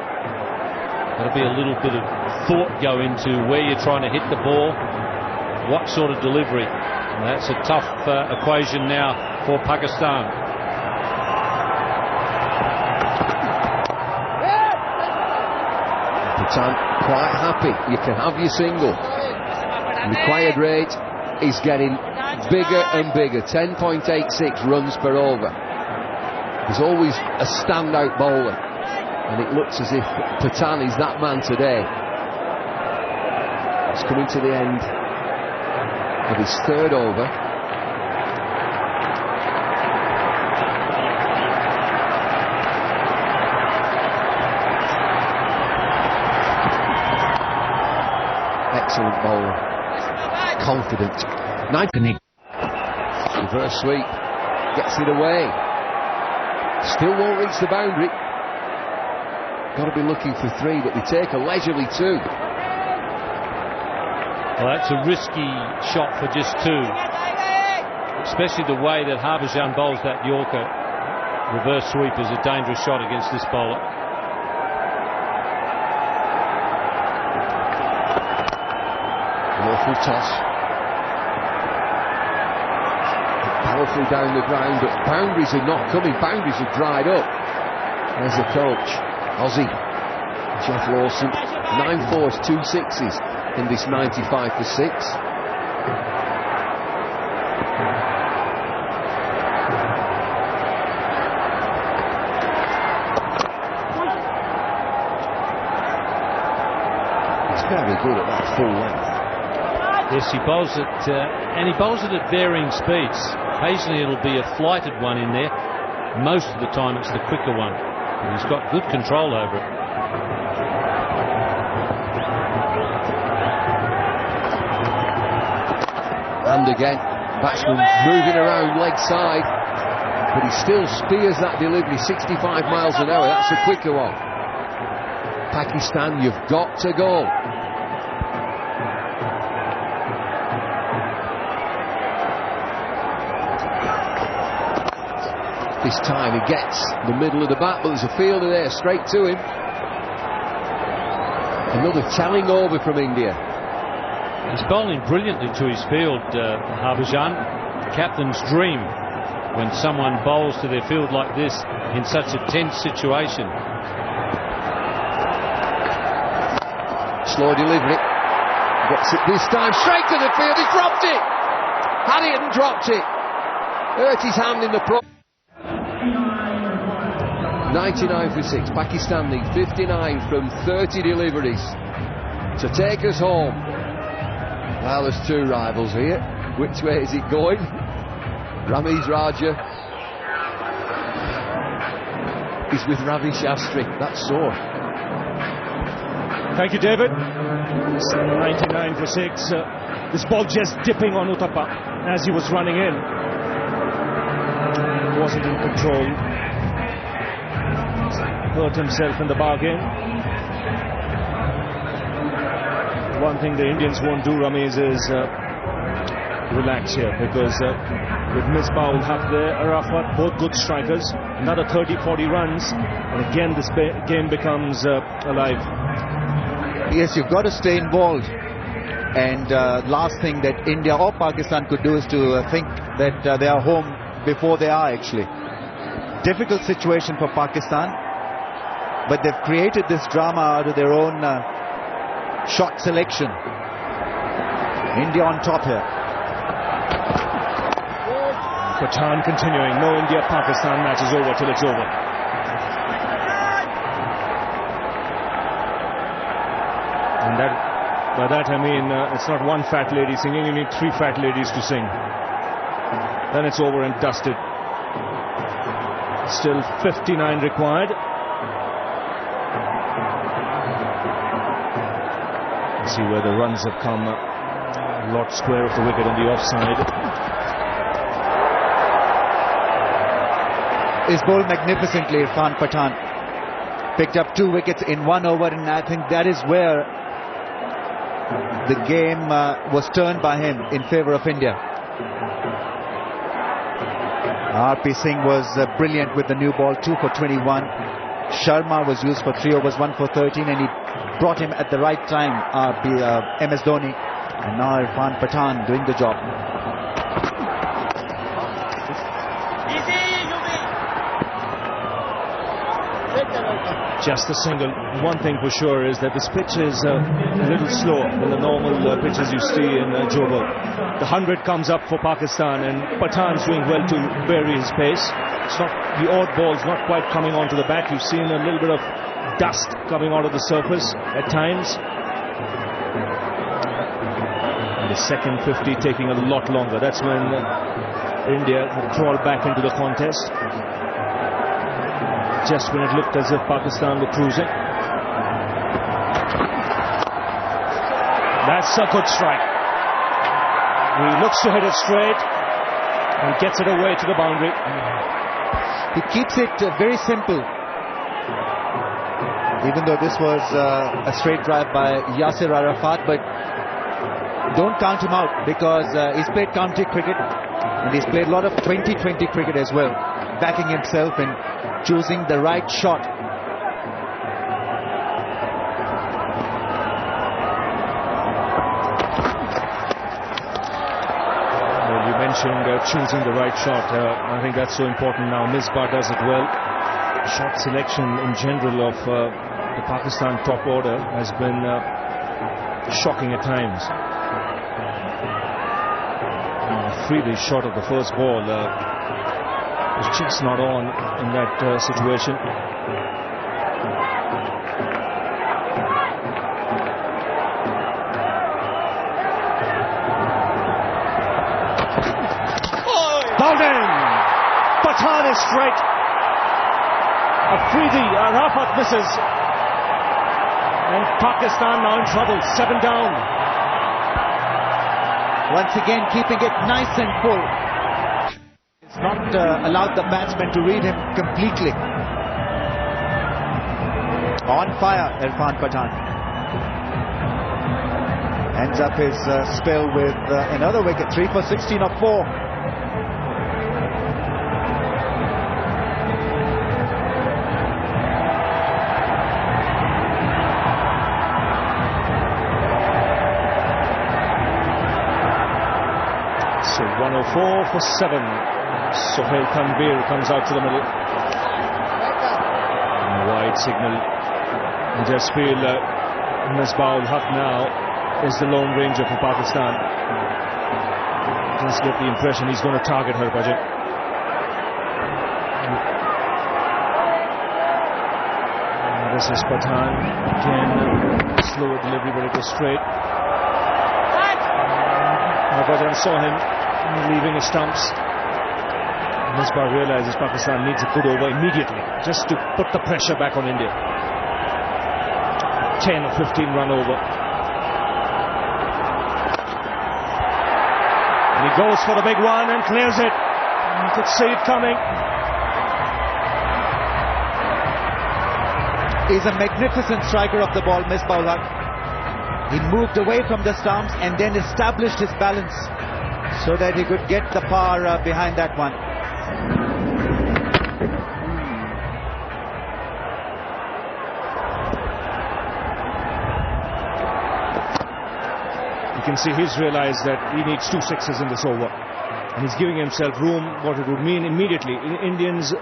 There'll be a little bit of thought go into where you're trying to hit the ball, what sort of delivery. That's a tough equation now for Pakistan. Patan quite happy. You can have your single. Required rate is getting bigger and bigger. 10.86 runs per over. He's always a standout bowler, and it looks as if Patan is that man today. It's coming to the end of his third over. Excellent bowler, confident. Reverse sweep, gets it away, still won't reach the boundary. Got to be looking for 3, but they take a leisurely 2. Well, that's a risky shot for just 2, especially the way that Harbhajan bowls that Yorker. Reverse sweep is a dangerous shot against this bowler. Awful toss. Powerfully down the ground, but boundaries are not coming. Boundaries have dried up. There's the coach, Aussie Jeff Lawson. 9 4s, 2 6s in this 95 for 6. It's very good at that full length. Yes, he bowls it, and he bowls it at varying speeds. Occasionally it'll be a flighted one in there. Most of the time it's the quicker one. And he's got good control over it. And again, batsman moving around leg side, but he still spears that delivery 65 miles an hour. That's a quicker one. Pakistan, you've got to go. This time he gets the middle of the bat, but there's a fielder there straight to him. Another telling over from India. He's bowling brilliantly to his field, Harbhajan. The captain's dream when someone bowls to their field like this in such a tense situation. Slow delivery. Gets it this time straight to the field. He dropped it. Had it and dropped it. Hurt his hand in the pro. 99 for 6. Pakistan lead 59 from 30 deliveries to take us home. Well, there's 2 rivals here. Which way is it going? Ramiz Raja is with Ravi Shastri. That's sore. Thank you, David. It's 99 for 6. This ball just dipping on Uthappa as he was running in. Wasn't in control. Hurt himself in the bargain. One thing the Indians won't do, Ramiz, is relax here, because with Misbah ul Haq there, Arafat, both good strikers, another 30-40 runs, and again this game becomes alive. Yes, you've got to stay involved, and last thing that India or Pakistan could do is to think that they are home before they are actually. Difficult situation for Pakistan, but they've created this drama out of their own shot selection. India on top here. Patan continuing. No India-Pakistan match is over till it's over. And by that I mean it's not one fat lady singing, you need 3 fat ladies to sing. Then it's over and dusted. Still 59 required. See where the runs have come. Lot square of the wicket on the offside. Is bowled magnificently, Irfan Pathan. Picked up 2 wickets in 1 over, and I think that is where the game was turned by him in favour of India. R.P. Singh was brilliant with the new ball, 2 for 21. Sharma was used for 3 overs, 1 for 13, and he brought him at the right time, MS Dhoni. And now Irfan Pathan doing the job. Just a single. One thing for sure is that this pitch is a little slower than the normal pitches you see in Johor. The 100 comes up for Pakistan, and Pathan's doing well to vary his pace. It's not the odd ball's not quite coming onto the bat. You've seen a little bit of dust coming onto the surface at times. And the second 50 taking a lot longer. That's when India crawled back into the contest. Just when it looked as if Pakistan were cruising. That's a good strike. He looks to hit it straight and gets it away to the boundary. He keeps it very simple. Even though this was a straight drive by Yasir Arafat, but don't count him out, because he's played county cricket and he's played a lot of 2020 cricket as well, backing himself and choosing the right shot. Well, you mentioned choosing the right shot. I think that's so important now. Misbah does it well. Shot selection in general of the Pakistan top order has been shocking at times. Freely shot of the first ball was just not on in that situation. Bowled in! Pathan is straight. Afridi, Arafat misses. And Pakistan now in trouble, 7 down. Once again keeping it nice and full. It's not allowed the batsman to read him completely. On fire, Irfan Pathan. Ends up his spell with another wicket, 3 for 16 of 4. So 104 for 7. Sohail Tanvir comes out to the middle. Wide signal. And just feel Misbah-ul Haq now is the lone ranger for Pakistan. Just get the impression he's going to target Harbhajan. This is Pathan. Again, slower delivery, but it was straight. Harbhajan saw him leaving his stumps. Misbah realizes Pakistan needs a good over immediately, just to put the pressure back on India. 10 or 15 run over. And he goes for the big one and clears it. You could see it coming. He's a magnificent striker of the ball, Misbah-ul Haq. He moved away from the stumps and then established his balance so that he could get the power behind that one. You can see he's realized that he needs 2 sixes in this over. And he's giving himself room, what it would mean immediately. Indians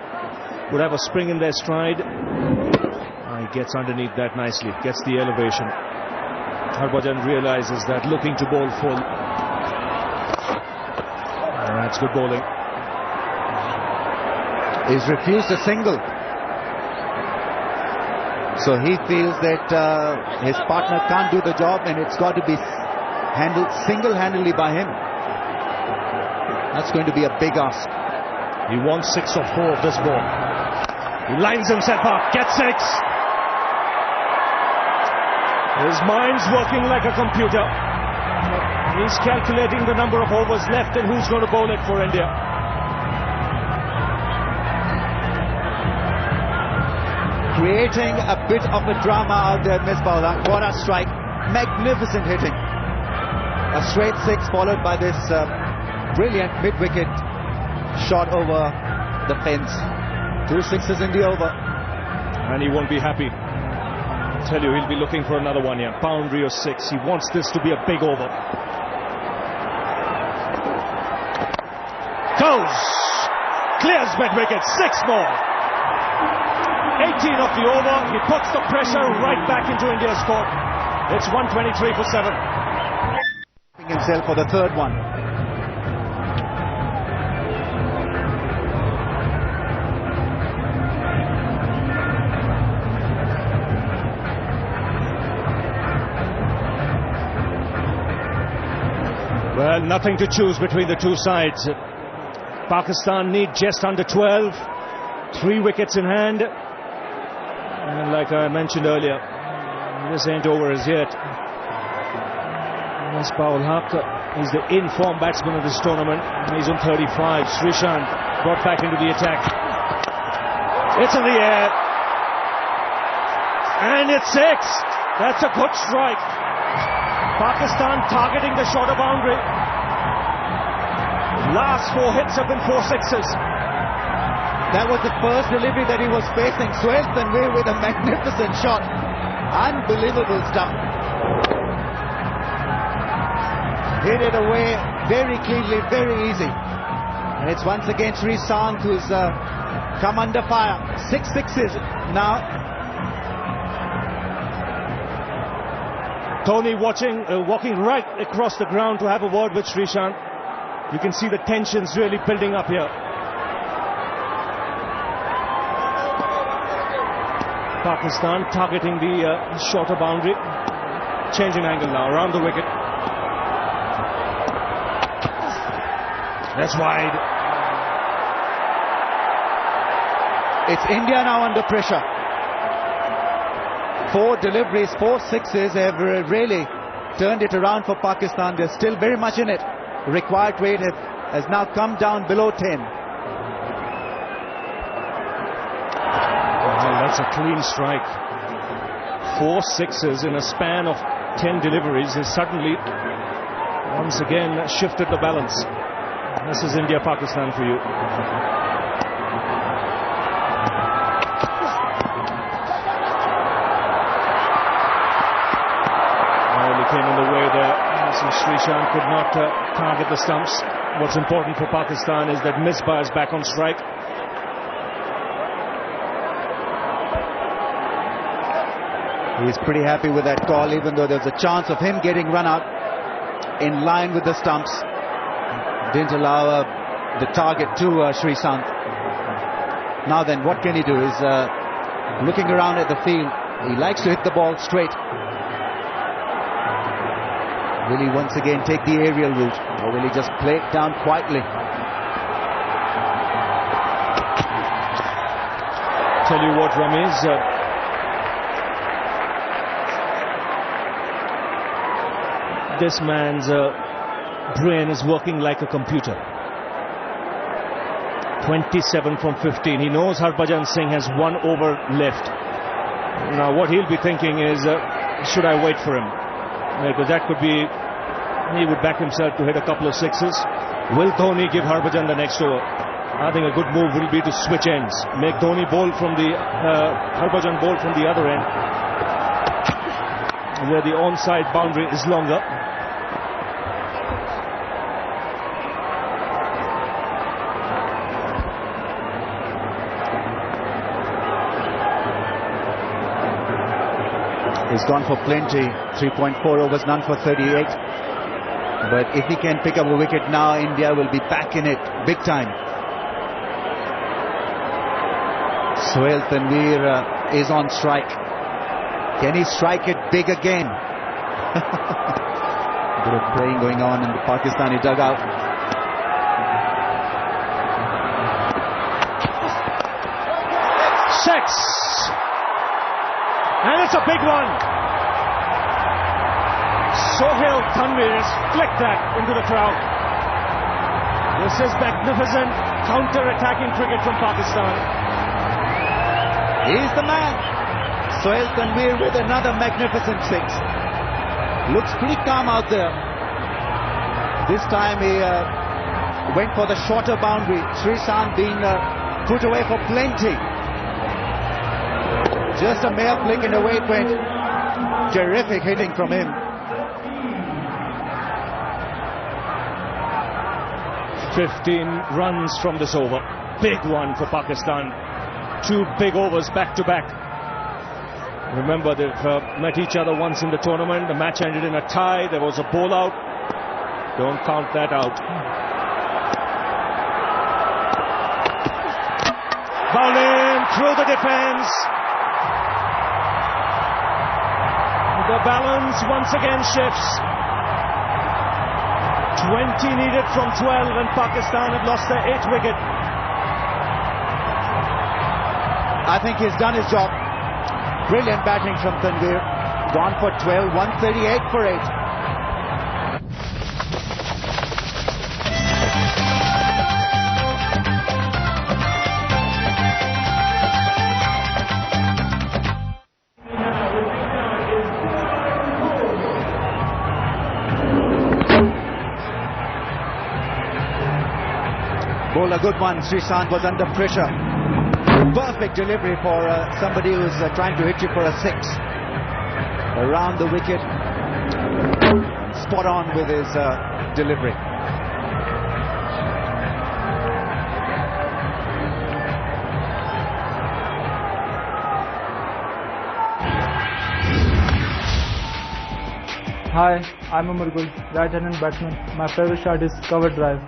would have a spring in their stride. He gets underneath that nicely, gets the elevation. Harbhajan realizes that, looking to bowl full. That's good bowling. He's refused a single. So he feels that his partner can't do the job and it's got to be handled single-handedly by him. That's going to be a big ask. He wants 6 or 4 of this ball. He lines himself up, gets 6. His mind's working like a computer. He's calculating the number of overs left and who's going to bowl it for India. Creating a bit of a drama out there, Misbah-ul Haq. What a strike. Magnificent hitting. A straight 6 followed by this brilliant mid-wicket shot over the fence. 2 sixes in the over. And he won't be happy. I tell you, he'll be looking for another one here. Boundary or 6. He wants this to be a big over. Goes! clears mid-wicket, 6 more. 18 of the over, he puts the pressure right back into India's court. It's 123 for 7. Himself for the third one. Well, nothing to choose between the two sides. Pakistan need just under 12, 3 wickets in hand. And like I mentioned earlier, this ain't over as yet. Misbah-ul Haq is the in-form batsman of this tournament. He's on 35. Srishant brought back into the attack. It's in the air. And it's 6. That's a good strike. Pakistan targeting the shorter boundary. Last 4 hits have been 4 sixes. That was the first delivery that he was facing. Sohail Tanvir with a magnificent shot. Unbelievable stuff. Hit it away very cleanly, very easy. And it's once again Srishant who's come under fire. 6 sixes now. Tony walking right across the ground to have a word with Srishant. You can see the tensions really building up here. Pakistan targeting the shorter boundary. Changing angle now around the wicket. That's wide. It's India now under pressure. 4 deliveries, 4 sixes have really turned it around for Pakistan. They're still very much in it. Required rate has now come down below 10. Well, that's a clean strike. 4 sixes in a span of 10 deliveries has suddenly once again shifted the balance. This is India-Pakistan for you. Came in the way there, so Srishant could not target the stumps. What's important for Pakistan is that Misbah is back on strike. He's pretty happy with that call, even though there's a chance of him getting run out in line with the stumps. Didn't allow the target to Srishant. Now then, what can he do? He's looking around at the field. He likes to hit the ball straight. Will he once again take the aerial route, or will he just play it down quietly? Tell you what, Ramiz, this man's brain is working like a computer. 27 from 15. He knows Harbhajan Singh has 1 over left. Now what he'll be thinking is, should I wait for him? Because that could be, he would back himself to hit a couple of sixes. Will Dhoni give Harbhajan the next over? I think a good move will be to switch ends. Make Dhoni bowl from the, Harbhajan bowl from the other end, where the onside boundary is longer. He's gone for plenty. 3.4 overs, none for 38. But if he can pick up a wicket now, India will be back in it big time. Sohail Tanvir is on strike. Can he strike it big again? A bit of playing going on in the Pakistani dugout. Six! And it's a big one. Sohail Tanvir has flicked that into the crowd. This is magnificent counter-attacking cricket from Pakistan. He's the man. Sohail Tanvir with another magnificent 6. Looks pretty calm out there. This time he went for the shorter boundary. Srishant being put away for plenty. Just a mere flick and away it went. Terrific hitting from him. 15 runs from this over. big one for Pakistan. 2 big overs back to back. Remember, they've met each other once in the tournament. The match ended in a tie. There was a ball out. Don't count that out. Bowled in through the defence. The balance once again shifts. 20 needed from 12 and Pakistan had lost their 8th wicket. I think he's done his job. Brilliant batting from Tanvir. Gone for 12, 138 for 8. Bowled a good one. Srishant was under pressure. Perfect delivery for somebody who's trying to hit you for a 6. Around the wicket. Spot on with his delivery. Hi, I'm Umar Gul, right-handed batsman. My favorite shot is cover drive.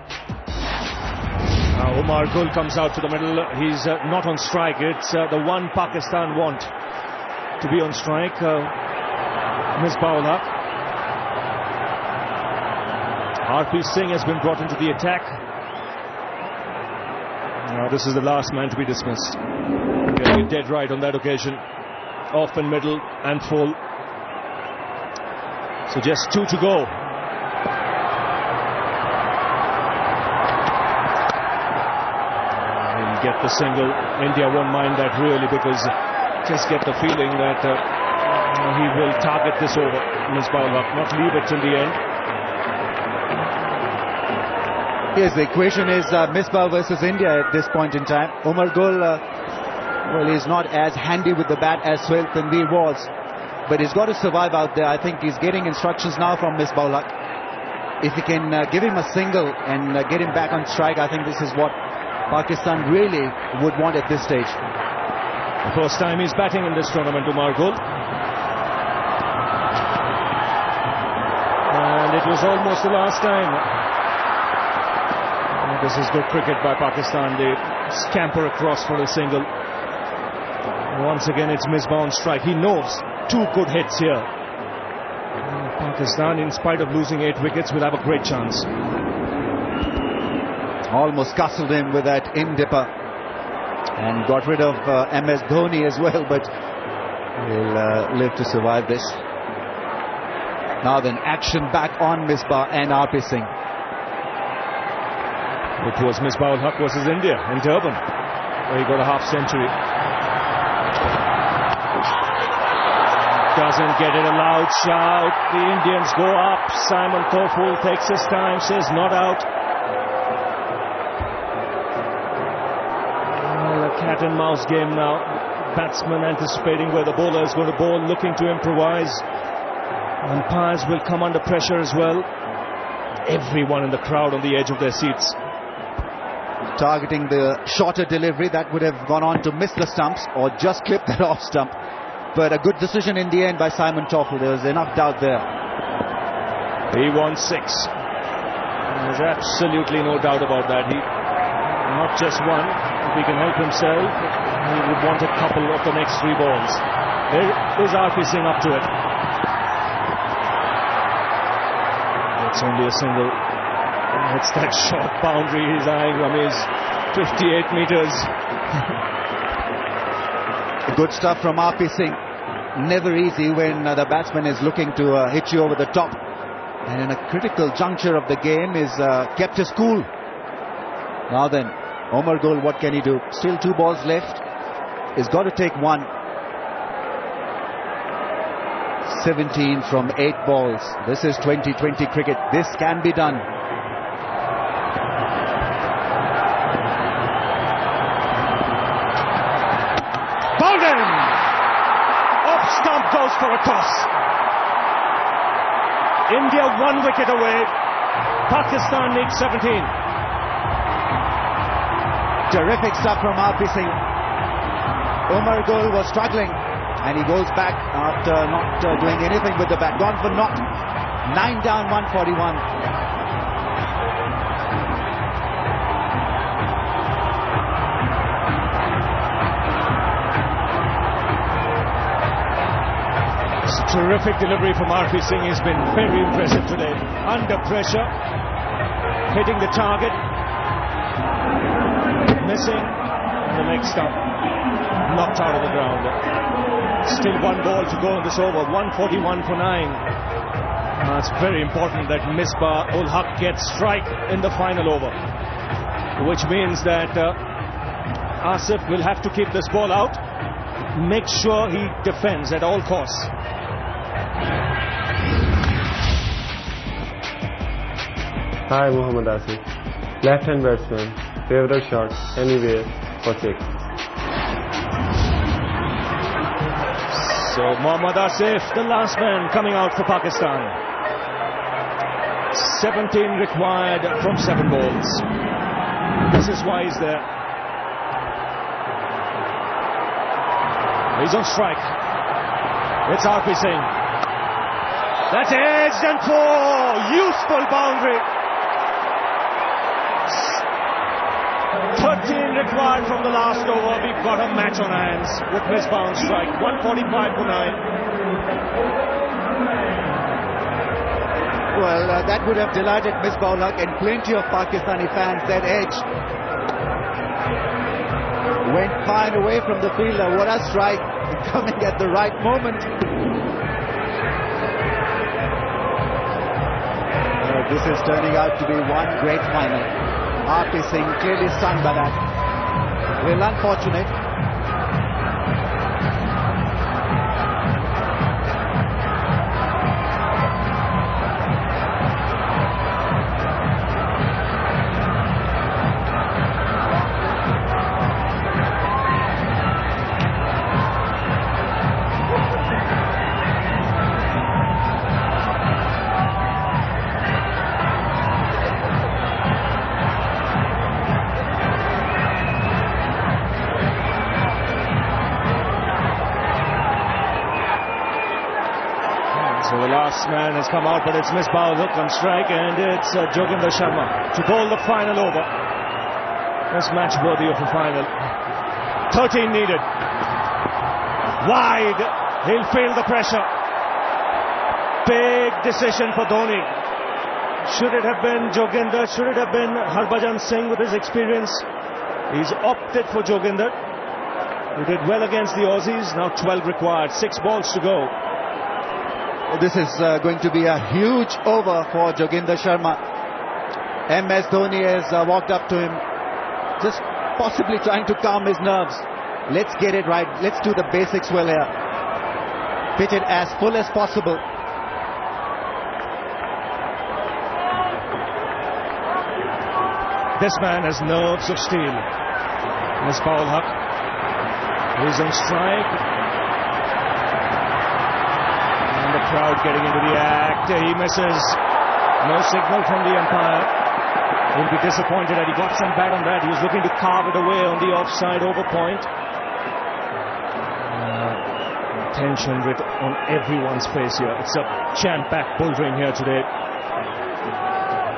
Umar Gul comes out to the middle. He's not on strike. It's the one Pakistan want to be on strike. Misbah-ul-Haq. RP Singh has been brought into the attack. Now this is the last man to be dismissed. Getting it dead right on that occasion. Off and middle and full. So just 2 to go. Get the single. India won't mind that really, because just get the feeling that he will target this over. Misbah-ul-Haq, not leave it till the end. Yes, the equation is Misbah versus India at this point in time. Umar Gul, well, he's not as handy with the bat as Sohail Tanvir was, but he's got to survive out there. I think he's getting instructions now from Misbah-ul-Haq. If he can give him a single and get him back on strike, I think this is what Pakistan really would want at this stage. The first time he's batting in this tournament, Umar Gul. And it was almost the last time. And this is good cricket by Pakistan. They scamper across for a single. Once again, it's Misbah on strike. He knows 2 good hits here. Pakistan, in spite of losing 8 wickets, will have a great chance. Almost castled him with that in-dipper and got rid of MS Dhoni as well, but he'll live to survive this. Now then, action back on Misbah and RP Singh. It was Misbah-ul-Haq versus India in Durban, where he got a half-century. Doesn't get it, a loud shout. The Indians go up. Simon Toful takes his time, says not out. Cat and mouse game now. Batsman anticipating where the bowler is going to bowl, looking to improvise. Umpires will come under pressure as well. Everyone in the crowd on the edge of their seats. Targeting the shorter delivery that would have gone on to miss the stumps or just clip that off stump. But a good decision in the end by Simon Toful. There was enough doubt there. He won 6. There's absolutely no doubt about that. He not just one. If he can help himself, he would want a couple of the next 3 balls. There is RP Singh up to it. It's only a single. It's that short boundary he's eyeing from his 58 meters. Good stuff from RP Singh. Never easy when the batsman is looking to hit you over the top. And in a critical juncture of the game, is kept his cool. Now then, Umar Gul, what can he do? Still 2 balls left. He's got to take 1. 17 from 8 balls. This is 2020 cricket. This can be done. Bowden! Off stump goes for a toss. India 1 wicket away. Pakistan needs 17. Terrific stuff from RP Singh. Umar Gul was struggling and he goes back after not doing anything with the bat. Gone for naught. 9 down, 141. It's a terrific delivery from RP Singh. He's been very impressive today. Under pressure, hitting the target, missing, and the leg stump knocked out of the ground. Still 1 ball to go in this over. 141 for 9. It's very important that Misbah-ul Haq gets strike in the final over, which means that Asif will have to keep this ball out, make sure he defends at all costs. Hi, Mohammad Asif. Left-hand batsman. Favorite shot anywhere for 6. So Mohammad Asif, the last man coming out for Pakistan. 17 required from 7 balls. This is why he's there. He's on strike. It's RP Singh. That's edged and 4. Useful boundary. 13 required from the last over. We've got a match on hands with Misbah on strike. 145 for 9. Well, that would have delighted Misbah-ul Haq and plenty of Pakistani fans. That edge went fine away from the fielder. What a strike, coming at the right moment. This is turning out to be one great final. RP Singh clearly stung by that. Well, unfortunate. So the last man has come out, but it's Misbah-ul Haq on strike, and it's Joginder Sharma to bowl the final over. This match worthy of a final. 13 needed. Wide. He'll feel the pressure. Big decision for Dhoni. Should it have been Joginder? Should it have been Harbhajan Singh with his experience? He's opted for Joginder. He did well against the Aussies. Now 12 required. 6 balls to go. This is going to be a huge over for Joginder Sharma. MS Dhoni has walked up to him, just possibly trying to calm his nerves. Let's get it right. Let's do the basics well here. Pitch it as full as possible. This man has nerves of steel. Misbah-ul Haq is on strike. And the crowd getting into the act. He misses. No signal from the umpire. He'll be disappointed that he got some bat on that. He was looking to carve it away on the offside over point. Tension writ on everyone's face here. It's a jam-packed bullring here today.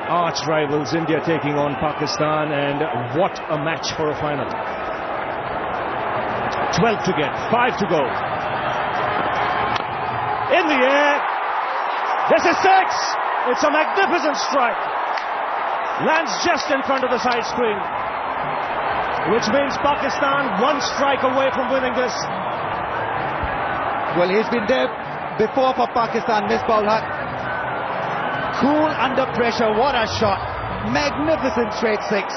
Arch rivals India taking on Pakistan, and what a match for a final. 12 to get, 5 to go. In the air, this is 6. It's a magnificent strike. Lands just in front of the side screen, which means Pakistan 1 strike away from winning this. Well, he's been there before for Pakistan, Misbah-ul Haq. Cool under pressure, what a shot. Magnificent straight 6.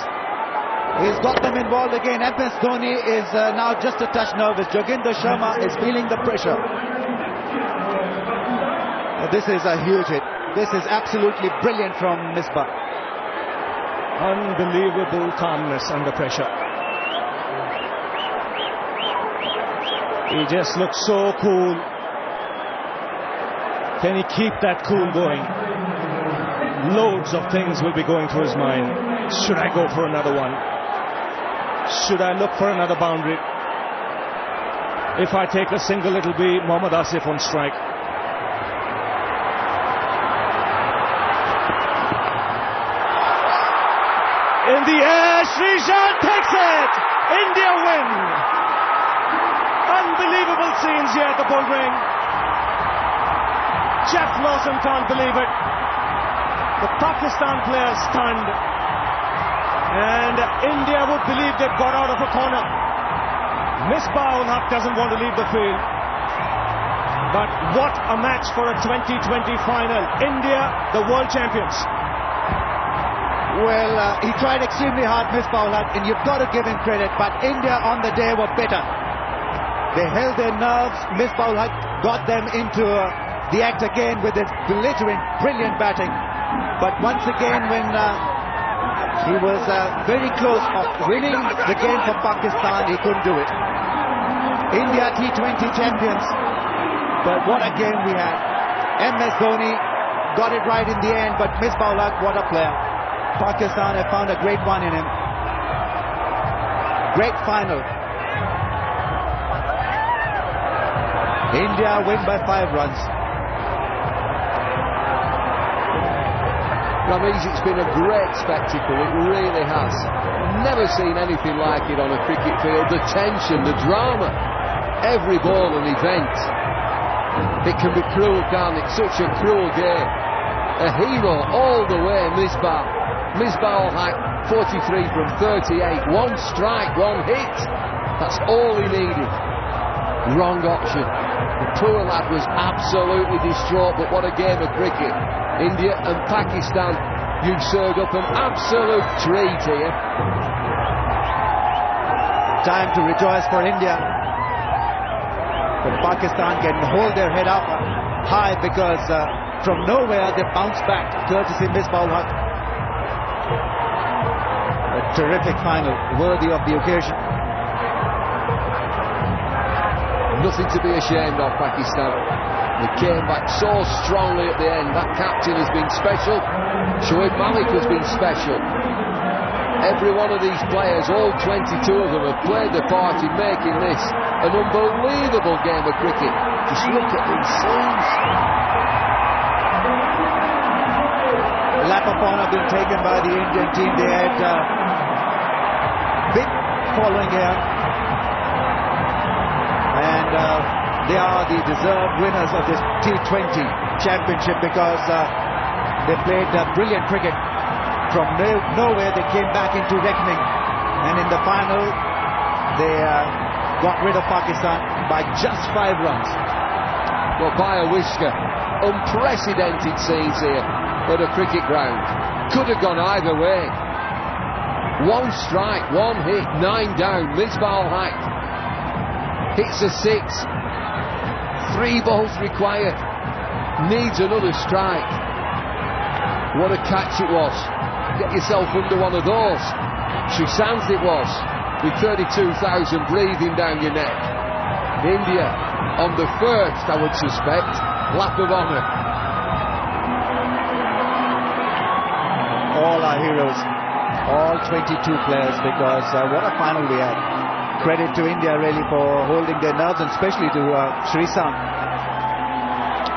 He's got them involved again. MS Dhoni is now just a touch nervous. Joginder Sharma is feeling the pressure. This is a huge hit. This is absolutely brilliant from Misbah. Unbelievable calmness under pressure. He just looks so cool. Can he keep that cool going? Loads of things will be going through his mind. Should I go for another one? should I look for another boundary? If I take a single, it'll be Mohammad Asif on strike. In the air, Srishant takes it! India win! Unbelievable scenes here at the bull ring. Jeff Lawson can't believe it. The Pakistan players stunned. And India would believe they've got out of a corner. Misbah-ul-Haq doesn't want to leave the field. But what a match for a 2020 final. India, the world champions. Well, he tried extremely hard, Misbah-ul-Haq, and you've got to give him credit. But India on the day were better. They held their nerves. Misbah-ul-Haq got them into the act again with his glittering, brilliant batting. But once again, when he was very close of winning the game for Pakistan, he couldn't do it. India T20 champions, but what a game we had. MS Dhoni got it right in the end, but Misbah-ul-Haq, what a player. Pakistan have found a great one in him. Great final. India win by 5 runs. Ramesh, it's been a great spectacle, it really has. Never seen anything like it on a cricket field. The tension, the drama, every ball an event. It can be cruel, can't it? Such a cruel game. A hero all the way, Misbah-ul-Haq, 43 from 38. 1 strike, 1 hit. That's all he needed. Wrong option. The poor lad was absolutely distraught, but what a game of cricket. India and Pakistan, you've served up an absolute treat here. Time to rejoice for India. But Pakistan can hold their head up high because from nowhere they bounce back, courtesy Misbah-ul-Haq. A terrific final, worthy of the occasion. Nothing to be ashamed of, Pakistan. They came back so strongly at the end. That captain has been special. Shoaib Malik has been special. Every one of these players, all 22 of them, have played their part in making this an unbelievable game of cricket. Just look at these scenes. Lap of honour being taken by the Indian team. They had big following here. And they are the deserved winners of this T20 championship because they played brilliant cricket. From nowhere they came back into reckoning, and in the final they got rid of Pakistan by just 5 runs. Well, by a whisker. Unprecedented scenes here at a cricket ground. Could have gone either way. 1 strike, 1 hit, 9 down. Misbah-ul-Haq hits a 6. 3 balls required. Needs another strike. What a catch it was. Get yourself under one of those. Srishant it was, with 32,000 breathing down your neck. India on the first, I would suspect, lap of honour. All our heroes, all 22 players, because what a final we had. Credit to India really for holding their nerves, and especially to Srishant.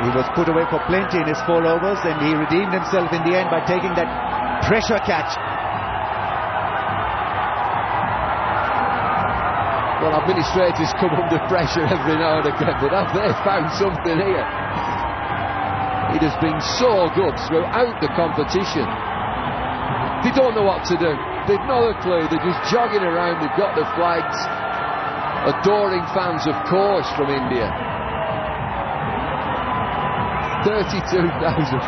He was put away for plenty in his 4 overs, and he redeemed himself in the end by taking that pressure catch. Well, administrators come under pressure every now and again, but have they found something here? It has been so good throughout the competition. They don't know what to do. They've not a clue. They're just jogging around. They've got the flags. Adoring fans, of course, from India. 32,000.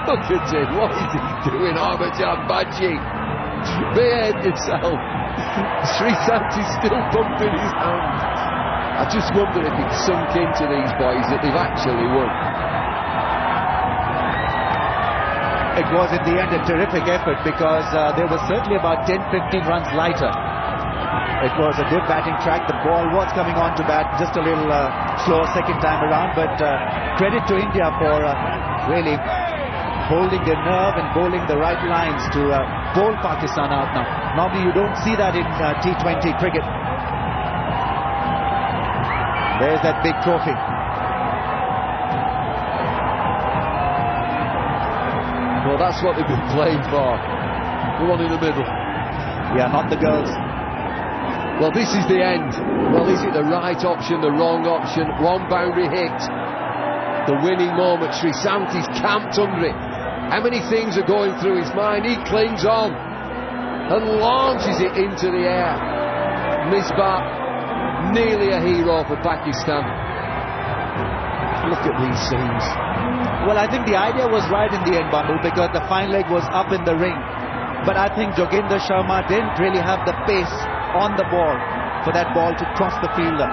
Look at him. What is he doing? Harbhajan Baji. Behave yourself. Srishant is still pumping his hand. I just wonder if it's sunk into these boys that they've actually won. It was in the end a terrific effort because they were certainly about 10-15 runs lighter. It was a good batting track. The ball was coming on to bat just a little slower second time around, but credit to India for really holding their nerve and bowling the right lines to bowl Pakistan out now. Normally you don't see that in T20 cricket. There's that big trophy. Well, that's what they've been playing for. The one in the middle. Yeah, not the girls. Well, this is the end. Well, is it the right option, the wrong option? One boundary hit. The winning moment. Srisanti's camped under it. How many things are going through his mind? He clings on and launches it into the air. Misbah, nearly a hero for Pakistan. Look at these scenes. Well, I think the idea was right in the end, Bumble, because the fine leg was up in the ring. But I think Joginder Sharma didn't really have the pace on the ball for that ball to cross the fielder.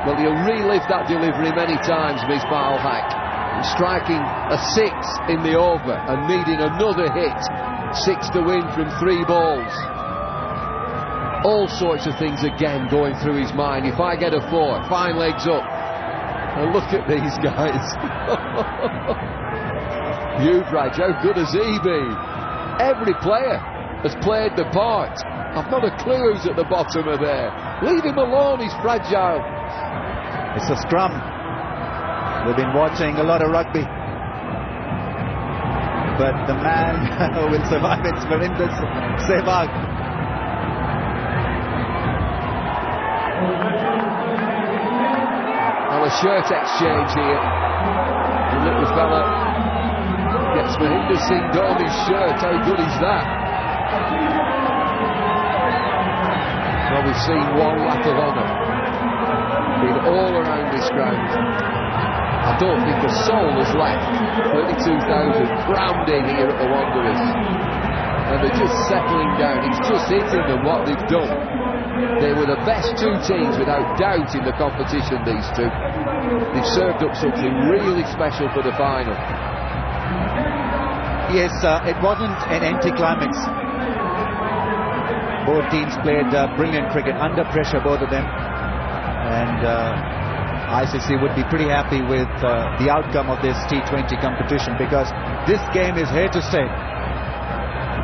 Well, he'll relive that delivery many times, Misbah al-Haq. Striking a 6 in the over and needing another hit. 6 to win from 3 balls. All sorts of things again going through his mind. If I get a 4, fine legs up. And look at these guys. Yuvraj, how good has he been? Every player has played the part. I've not a clue who's at the bottom of there. Leave him alone, he's fragile. It's a scrum. We've been watching a lot of rugby. But the man who will survive it's Virender Sehwag. Now a shirt exchange here. The little fella gets Mahinder Singh Dhoni's shirt. How good is that? Well, we've seen one lap of honour. Been all around this ground. I don't think a soul has left. 32,000 crammed in here at the Wanderers. And they're just settling down. It's just hitting them what they've done. They were the best 2 teams without doubt in the competition, these 2. They've served up something really special for the final. Yes, it wasn't an anticlimax. Both teams played brilliant cricket under pressure, both of them. And ICC would be pretty happy with the outcome of this T20 competition, because this game is here to stay.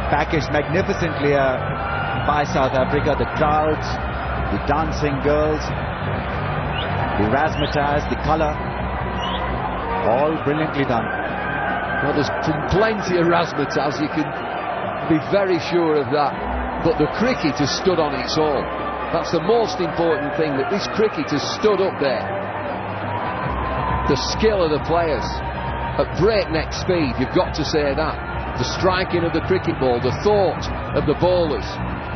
Packaged magnificently by South Africa, the crowds, the dancing girls, the razzmatazz, the colour, all brilliantly done. Well, there's plenty of razzmatazz, you can be very sure of that. But the cricket has stood on its own. That's the most important thing, that this cricket has stood up there. The skill of the players at breakneck speed, you've got to say that. The striking of the cricket ball, the thought of the bowlers,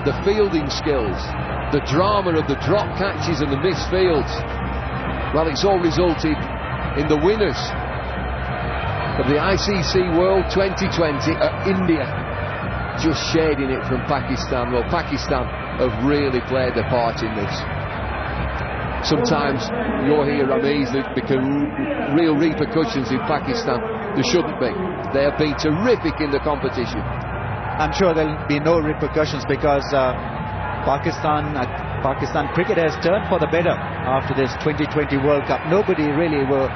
the fielding skills, the drama of the drop catches and the missed fields. Well, it's all resulted in the winners of the ICC World 2020 at India. Just shading it from Pakistan. Well, Pakistan have really played their part in this. Sometimes you'll hear Ramiz that become real repercussions in Pakistan. There shouldn't be. They have been terrific in the competition. I'm sure there'll be no repercussions, because Pakistan cricket has turned for the better after this 2020 World Cup. Nobody really were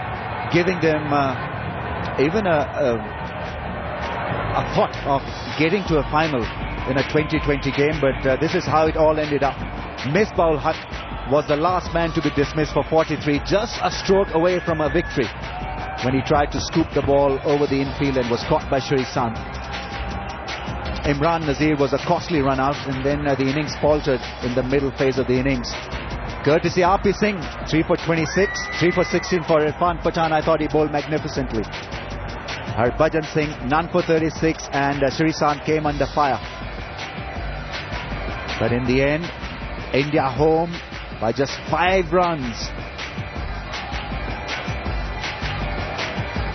giving them even a thought of getting to a final in a 2020 game, but this is how it all ended up. Misbah al-Haq was the last man to be dismissed for 43, just a stroke away from a victory when he tried to scoop the ball over the infield and was caught by Srisanth. Imran Nazir was a costly run out, and then the innings faltered in the middle phase of the innings. Courtesy RP Singh, 3 for 26, 3 for 16 for Irfan Pathan. I thought he bowled magnificently. Harbhajan Singh, none for 36, and Srisanth came under fire. But in the end, India home by just 5 runs.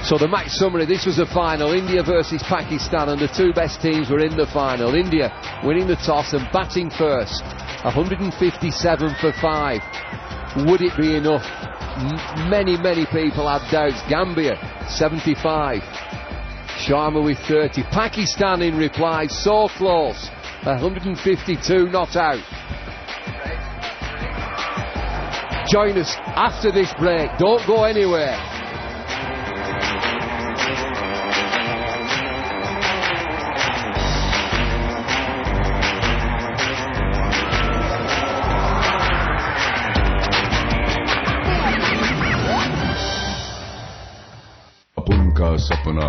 So the match summary, this was the final, India versus Pakistan, and the 2 best teams were in the final. India winning the toss and batting first, 157 for 5. Would it be enough? Many people had doubts. Gambia, 75. Sharma with 30. Pakistan in reply, so close, 152 not out. Join us after this break, don't go anywhere. दिन का सपना